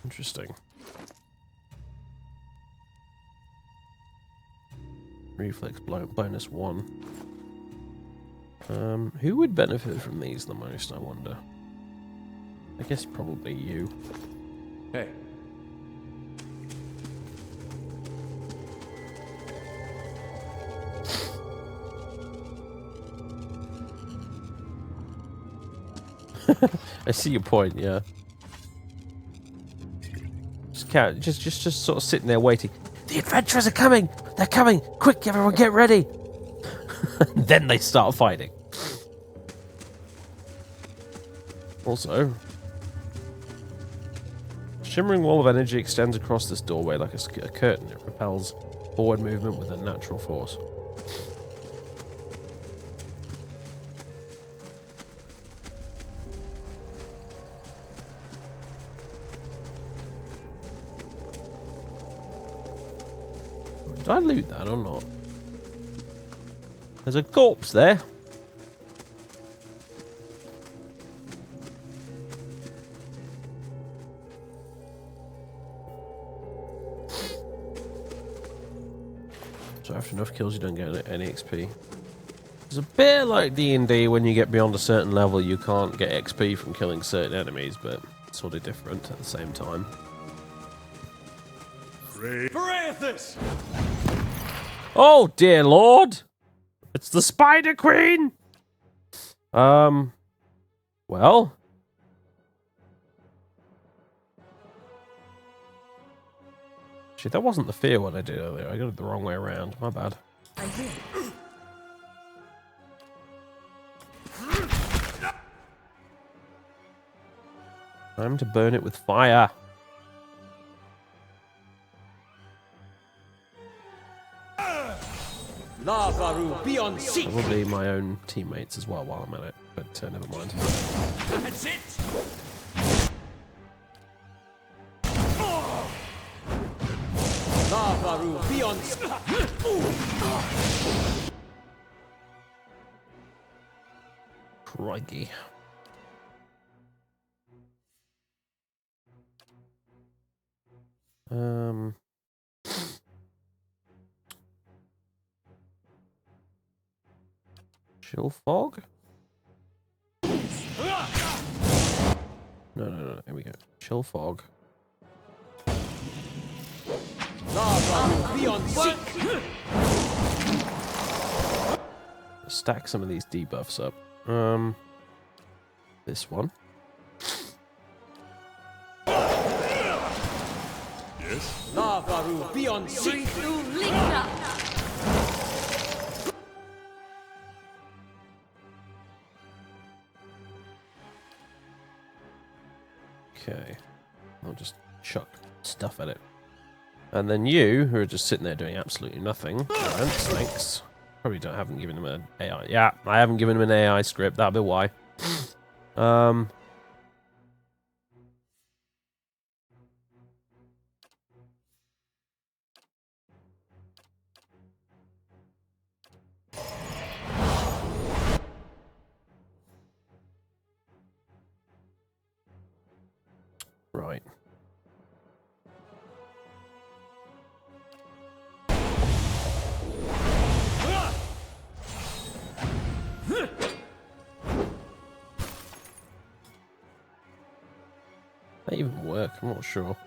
A: Interesting. Reflex bonus 1. Who would benefit from these the most, I wonder? I guess probably you.
D: Hey.
A: I see your point, yeah. Just sort of sitting there waiting. The adventurers are coming! They're coming! Quick, everyone get ready! Then they start fighting. Also, shimmering wall of energy extends across this doorway like a curtain. It propels forward movement with a natural force. Did I loot that or not? There's a corpse there. So after enough kills you don't get any XP. It's a bit like D&D when you get beyond a certain level you can't get XP from killing certain enemies, but sort of different at the same time.
D: Francis!
A: Oh dear lord! It's the Spider Queen! Well? Shit, that wasn't the fear what I did earlier. I got it the wrong way around. My bad.
E: I did.
A: Time to burn it with fire.
D: Lavaru, be on seat!
A: Probably my own teammates as well while I'm at it, but never mind.
C: That's it!
D: Lavaru, be on
A: Crikey. Chill fog? No. Here we go. Chill fog.
D: Lavaru, be on seat!
A: Stack some of these debuffs up. This one.
D: Saru beyond sea.
A: Okay. I'll just chuck stuff at it. And then you, who are just sitting there doing absolutely nothing. Thanks. Probably haven't given him an AI. Yeah, I haven't given him an AI script. That'll be why. Right. That even work? I'm not sure.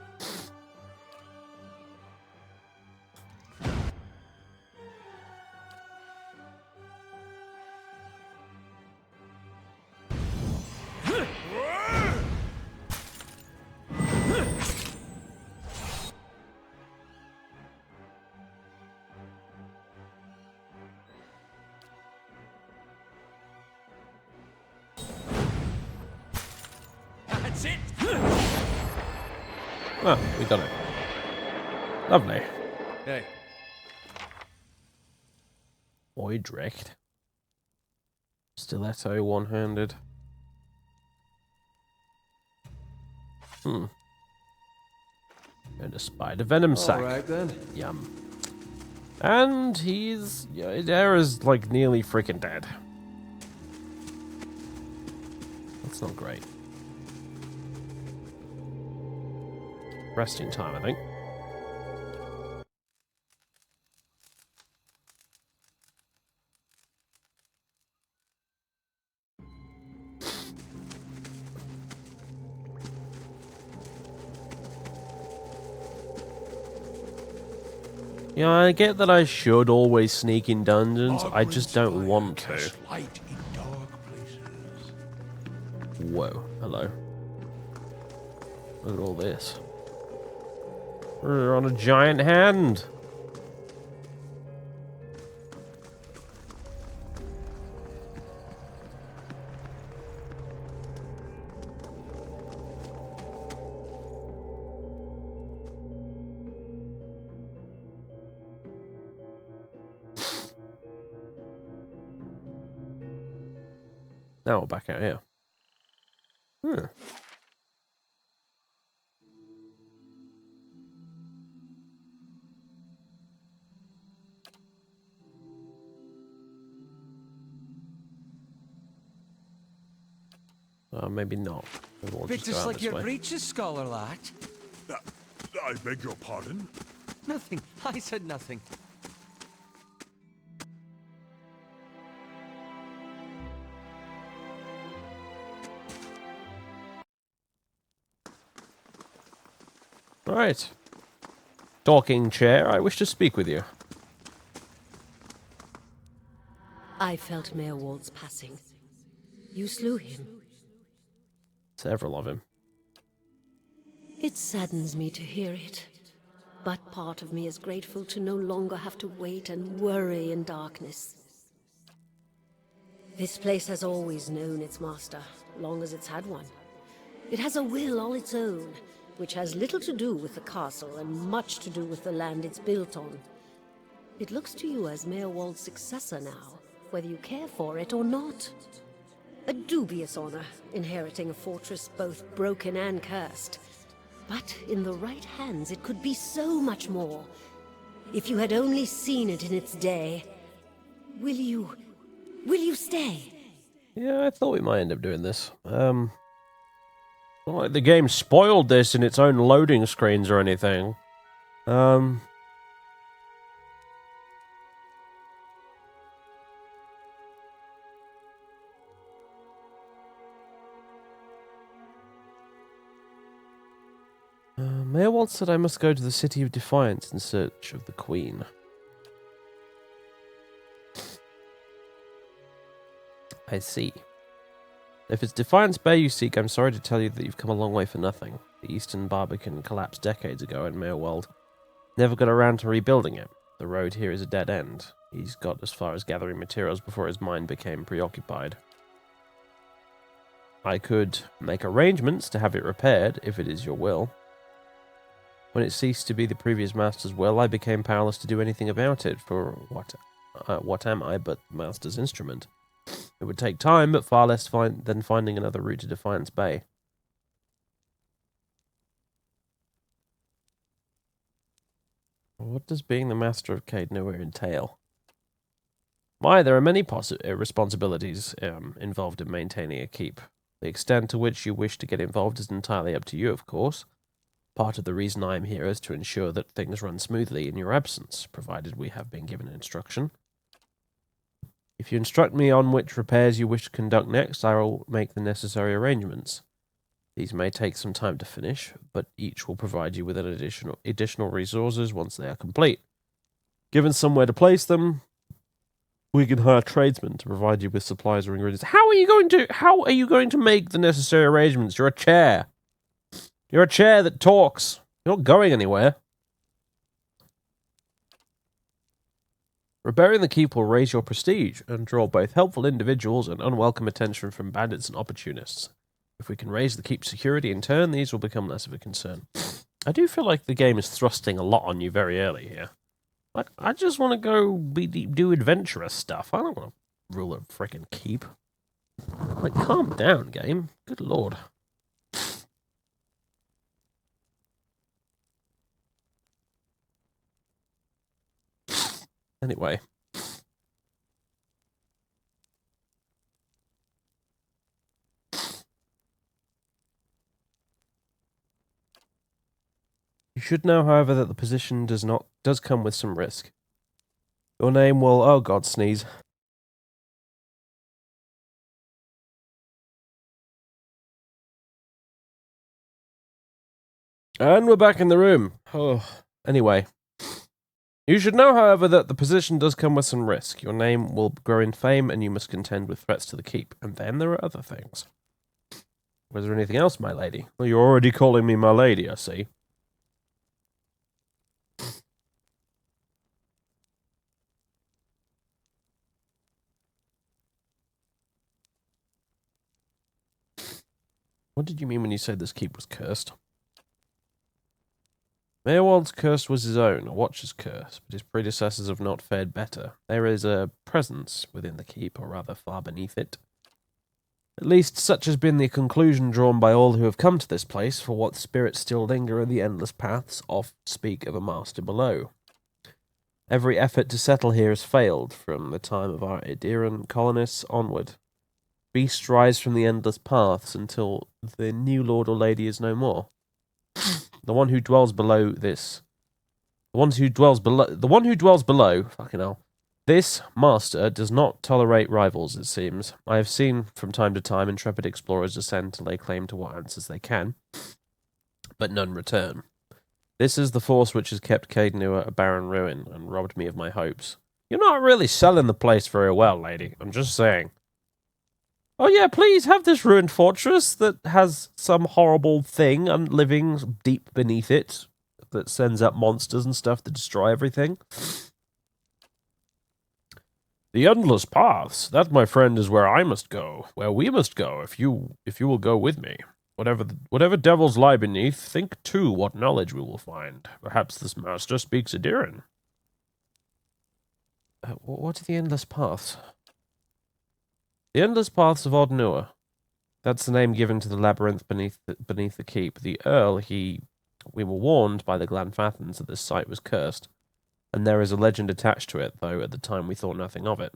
C: That's it!
A: Ah, we got it. Lovely.
D: Hey.
A: Oidrecht. Stiletto one-handed. And a spider venom sac.
D: Alright then.
A: Yum. And he's... Yeah, Adair is like nearly freaking dead. That's not great. Resting time, I think. Yeah, I get that I should always sneak in dungeons. I just don't want to.
I: Light in dark places.
A: Whoa, hello. Look at all this. We're on a giant hand. Now we're back out here. Maybe not. Maybe we'll
C: Bit
A: just go
C: just
A: out
C: like
A: this
C: your
A: way.
C: breeches, scholar lad.
B: I beg your pardon?
C: Nothing. I said nothing.
A: Right. Talking chair, I wish to speak with you.
F: I felt Mayor Wald's passing. You slew him.
A: Several of him.
F: It saddens me to hear it. But part of me is grateful to no longer have to wait and worry in darkness. This place has always known its master, long as it's had one. It has a will all its own, which has little to do with the castle and much to do with the land it's built on. It looks to you as Mayor Wald's successor now, whether you care for it or not. A dubious honor, inheriting a fortress both broken and cursed. But in the right hands, it could be so much more. If you had only seen it in its day. Will you stay?
A: Yeah, I thought we might end up doing this. Not like the game spoiled this in its own loading screens or anything. Mayor Walt said I must go to the City of Defiance in search of the Queen. I see. If it's Defiance Bay you seek, I'm sorry to tell you that you've come a long way for nothing. The Eastern Barbican collapsed decades ago, and Mayor Wald Never got around to rebuilding it. The road here is a dead end. He's got as far as gathering materials before his mind became preoccupied. I could make arrangements to have it repaired, if it is your will. When it ceased to be the previous master's will, I became powerless to do anything about it, for what am I but the master's instrument? It would take time, but far less than finding another route to Defiance Bay. What does being the master of Caed Nua entail? Why, there are many responsibilities involved in maintaining a keep. The extent to which you wish to get involved is entirely up to you, of course. Part of the reason I am here is to ensure that things run smoothly in your absence, provided we have been given instruction. If you instruct me on which repairs you wish to conduct next, I will make the necessary arrangements. These may take some time to finish, but each will provide you with an additional resources once they are complete. Given somewhere to place them, we can hire tradesmen to provide you with supplies or ingredients. How are you going to make the necessary arrangements? You're a chair. You're a chair that talks. You're not going anywhere. Repairing the keep will raise your prestige and draw both helpful individuals and unwelcome attention from bandits and opportunists. If we can raise the keep's security in turn, these will become less of a concern. I do feel like the game is thrusting a lot on you very early here. Like, I just want to go do adventurous stuff. I don't want to rule a frickin' keep. Like, calm down, game. Good lord. Anyway. You should know, however, that the position does come with some risk. Your name will... Oh god, sneeze. And we're back in the room. Oh, anyway. You should know, however, that the position does come with some risk. Your name will grow in fame, and you must contend with threats to the keep. And then there are other things. Was there anything else, my lady? Well, you're already calling me my lady, I see. What did you mean when you said this keep was cursed? Mayorwald's curse was his own, a watcher's curse, but his predecessors have not fared better. There is a presence within the keep, or rather far beneath it. At least such has been the conclusion drawn by all who have come to this place, for what spirits still linger in the endless paths oft speak of a master below. Every effort to settle here has failed, from the time of our Adairan colonists onward. Beasts rise from the endless paths until the new lord or lady is no more. The one who dwells below this. The one who dwells below, fucking hell. This master does not tolerate rivals, it seems. I have seen, from time to time, intrepid explorers descend to lay claim to what answers they can, but none return. This is the force which has kept Caed Nua a barren ruin, and robbed me of my hopes. You're not really selling the place very well, lady. I'm just saying. Oh yeah, please have this ruined fortress that has some horrible thing living deep beneath it that sends up monsters and stuff to destroy everything. The endless paths. That, my friend, is where I must go, where we must go, if you will go with me. Whatever devils lie beneath, think too what knowledge we will find. Perhaps this master speaks Adairan. What are the endless paths? The endless paths of Nua. That's the name given to the labyrinth beneath the keep. The Earl, we were warned by the Glanfathans that this site was cursed, and there is a legend attached to it, though at the time we thought nothing of it.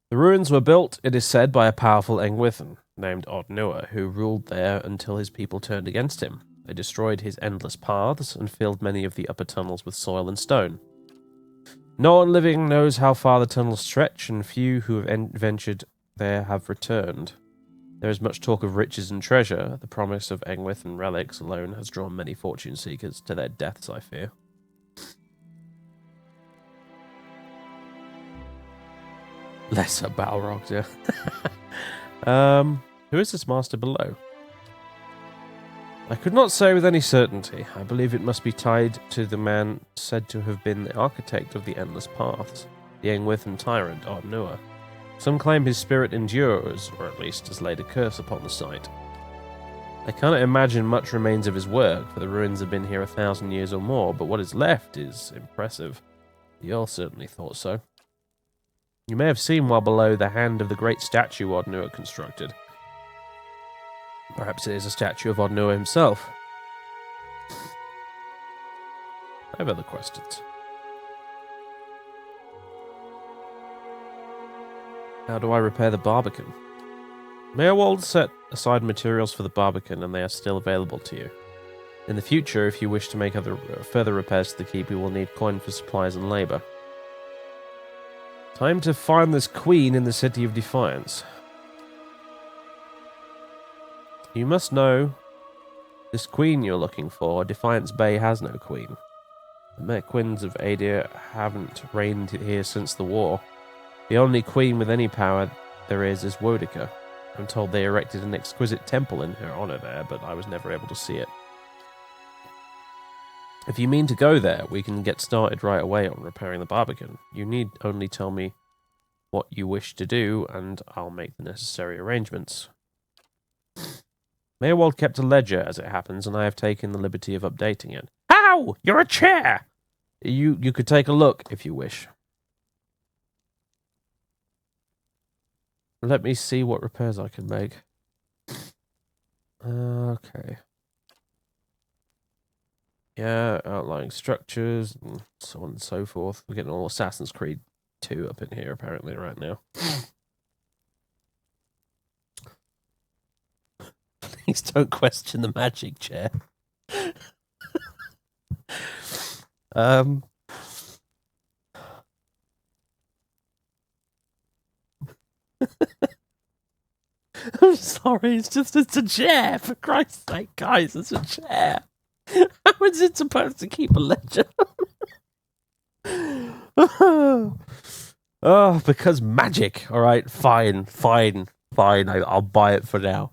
A: The ruins were built, it is said, by a powerful Engwithan named Nua, who ruled there until his people turned against him. They destroyed his endless paths and filled many of the upper tunnels with soil and stone. No one living knows how far the tunnels stretch, and few who have ventured there have returned. There is much talk of riches and treasure. The promise of Engwith and relics alone has drawn many fortune seekers to their deaths, I fear. Lesser Balrogs, yeah. Who is this master below? I could not say with any certainty. I believe it must be tied to the man said to have been the architect of the Endless Paths, the Engwith tyrant, Ardnua. Some claim his spirit endures, or at least has laid a curse upon the site. I cannot imagine much remains of his work, for the ruins have been here 1,000 years or more, but what is left is impressive. The Earl certainly thought so. You may have seen while below the hand of the great statue Ardnua constructed. Perhaps it is a statue of Ardnua himself. I have other questions. How do I repair the Barbican? Mayorwald set aside materials for the Barbican, and they are still available to you. In the future, if you wish to make further repairs to the keep, you will need coin for supplies and labor. Time to find this queen in the City of Defiance. You must know, this queen you're looking for, Defiance Bay has no queen. The Merquins of Adair haven't reigned here since the war. The only queen with any power there is Wodica. I'm told they erected an exquisite temple in her honor there, but I was never able to see it. If you mean to go there, we can get started right away on repairing the Barbican. You need only tell me what you wish to do, and I'll make the necessary arrangements. Mayorwald kept a ledger, as it happens, and I have taken the liberty of updating it. How? You're a chair! You could take a look, if you wish. Let me see what repairs I can make. Okay. Yeah, outlying structures, and so on and so forth. We're getting all Assassin's Creed 2 up in here, apparently, right now. Please don't question the magic chair. I'm sorry, it's a chair, for Christ's sake, guys, it's a chair. How is it supposed to keep a ledger? Oh, because magic. Alright, fine. I'll buy it for now.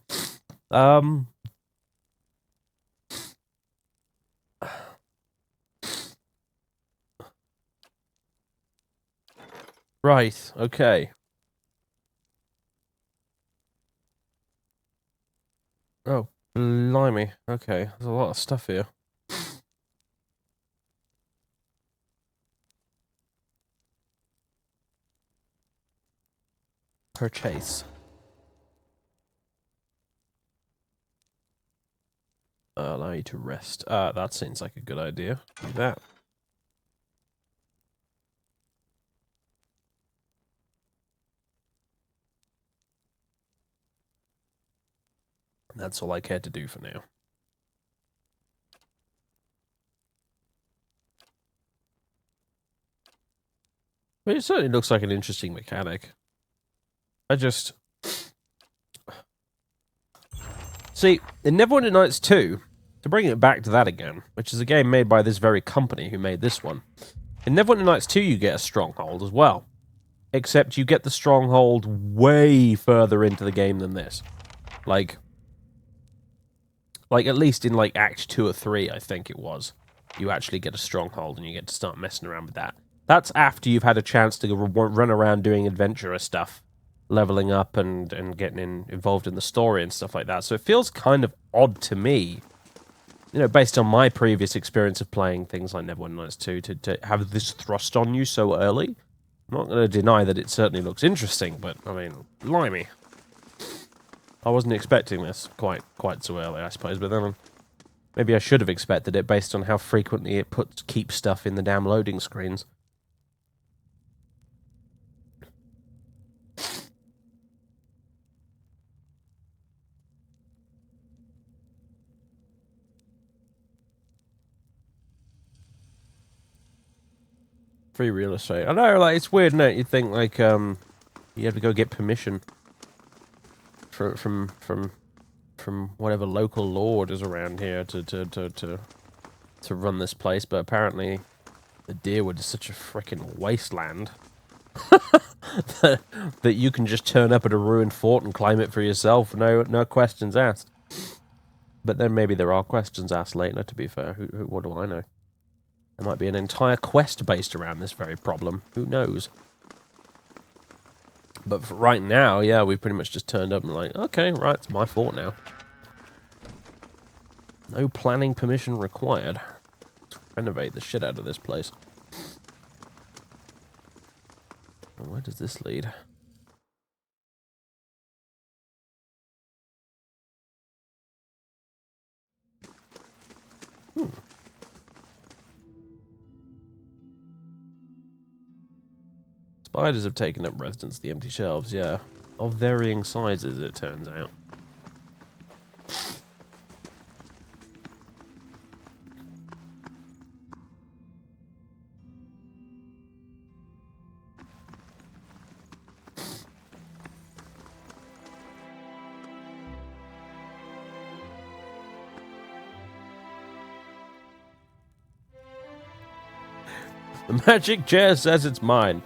A: Right, okay. Oh, blimey. Okay, there's a lot of stuff here. Purchase. Allow you to rest. That seems like a good idea. Do that. That's all I care to do for now. But it certainly looks like an interesting mechanic. See, in Neverwinter Nights 2, to bring it back to that again, which is a game made by this very company who made this one, in Neverwinter Nights 2 you get a stronghold as well. Except you get the stronghold way further into the game than this. Like at least in like Act 2 or 3, I think it was. You actually get a stronghold and you get to start messing around with that. That's after you've had a chance to run around doing adventurous stuff. Leveling up and getting involved in the story and stuff like that. So it feels kind of odd to me, you know, based on my previous experience of playing things like Neverwinter Nights 2, to have this thrust on you so early. I'm not going to deny that it certainly looks interesting, but, I mean, blimey. I wasn't expecting this quite so early, I suppose, but then maybe I should have expected it based on how frequently it keeps stuff in the damn loading screens. Free real estate. I know, like, it's weird, isn't it? You think, like, you have to go get permission from whatever local lord is around here to run this place, but apparently the Deerwood is such a freaking wasteland that you can just turn up at a ruined fort and claim it for yourself, no questions asked. But then maybe there are questions asked later, to be fair. What do I know? There might be an entire quest based around this very problem. Who knows? But for right now, yeah, we've pretty much just turned up and like, okay, right, it's my fault now. No planning permission required. Let's renovate the shit out of this place. Where does this lead? Spiders have taken up residence at the empty shelves, yeah. Of varying sizes, it turns out. The magic chair says it's mine.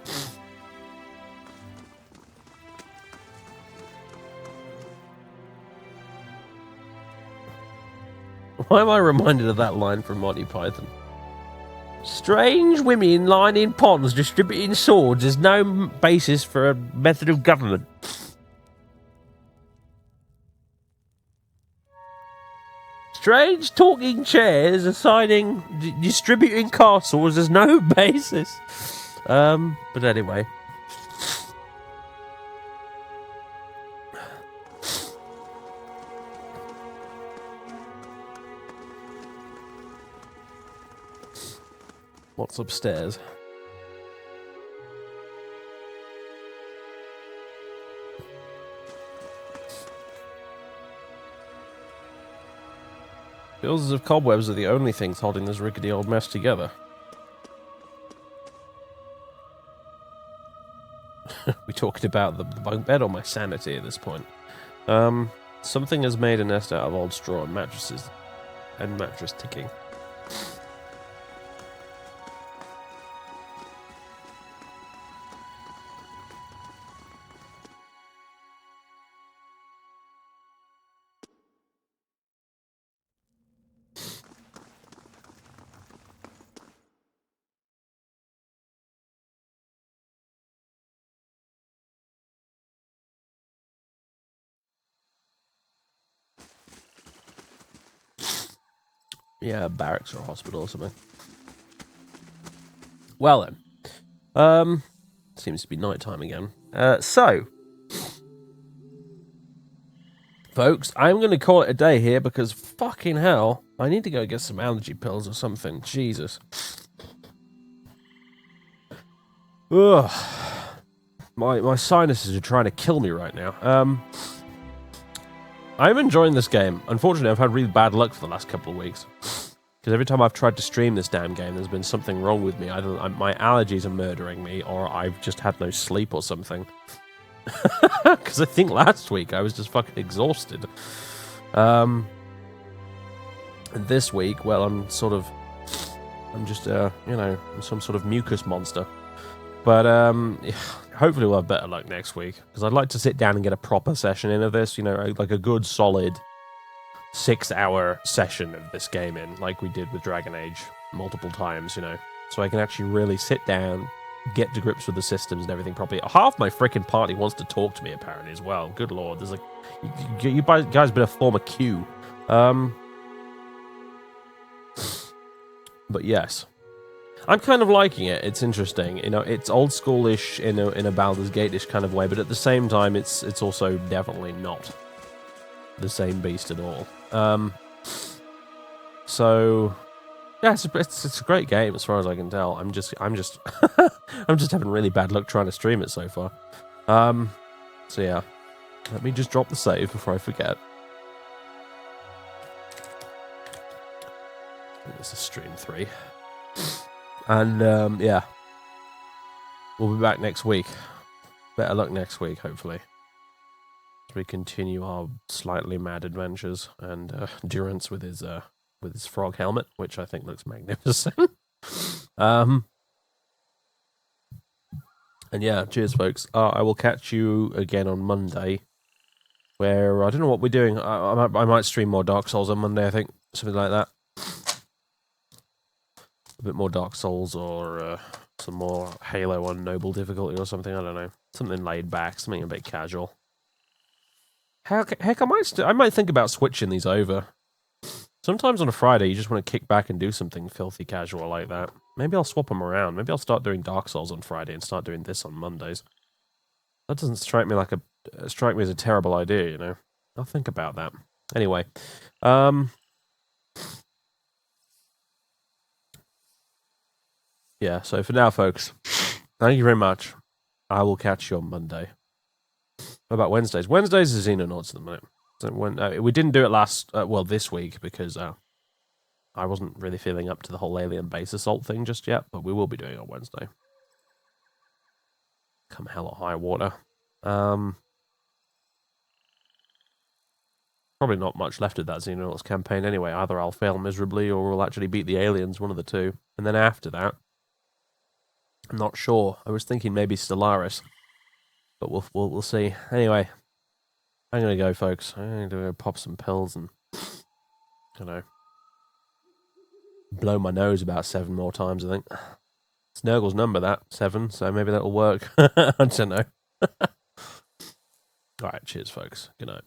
A: Why am I reminded of that line from Monty Python? Strange women lying in ponds distributing swords is no basis for a method of government. Strange talking chairs assigning distributing castles as no basis. But anyway. What's upstairs? Feels as if cobwebs are the only things holding this rickety old mess together. We talking about the bunk bed or my sanity at this point? Something has made a nest out of old straw and mattresses, and mattress ticking. Yeah, barracks or a hospital or something. Well then. Seems to be night time again. So, folks, I'm going to call it a day here because fucking hell, I need to go get some allergy pills or something. Jesus. Ugh. My sinuses are trying to kill me right now. I'm enjoying this game. Unfortunately, I've had really bad luck for the last couple of weeks. Because every time I've tried to stream this damn game, there's been something wrong with me. Either my allergies are murdering me, or I've just had no sleep or something. Because I think last week I was just fucking exhausted. And this week, well, I'm just, I'm some sort of mucus monster. But hopefully we'll have better luck next week. Because I'd like to sit down and get a proper session in of this, like a good solid 6-hour session of this game in, like we did with Dragon Age multiple times, so I can actually really sit down, get to grips with the systems and everything properly. Half my freaking party wants to talk to me apparently as well. Good lord, there's you guys better form a queue. But yes, I'm kind of liking it. It's interesting, it's old schoolish in a Baldur's Gate-ish kind of way, but at the same time, it's also definitely not the same beast at all. So yeah, it's a great game as far as I can tell. I'm just I'm just having really bad luck trying to stream it so far. So yeah, let me just drop the save before I forget. This is stream 3, and yeah, we'll be back next week. Better luck next week, hopefully. We continue our slightly mad adventures, and Durance with his frog helmet, which I think looks magnificent. And yeah, cheers, folks. I will catch you again on Monday where I don't know what we're doing. I might stream more Dark Souls on Monday, I think. Something like that. A bit more Dark Souls or some more Halo on Noble difficulty or something. I don't know. Something laid back, something a bit casual. Heck, I might think about switching these over. Sometimes on a Friday, you just want to kick back and do something filthy casual like that. Maybe I'll swap them around. Maybe I'll start doing Dark Souls on Friday and start doing this on Mondays. That doesn't strike me as a terrible idea, you know. I'll think about that. Anyway, yeah. So for now, folks, thank you very much. I will catch you on Monday. What about Wednesdays? Wednesdays is Xenonauts at the minute. So we didn't do it this week because I wasn't really feeling up to the whole alien base assault thing just yet, but we will be doing it on Wednesday. Come hell or high water. Probably not much left of that Xenonauts campaign anyway. Either I'll fail miserably or we'll actually beat the aliens, one of the two. And then after that, I'm not sure. I was thinking maybe Stellaris, but we'll see. Anyway, I'm gonna go, folks. I'm gonna go pop some pills and, you know, blow my nose about 7 more times, I think. It's Nurgle's number, that, 7, so maybe that'll work. I don't know. Alright, cheers, folks. Good night.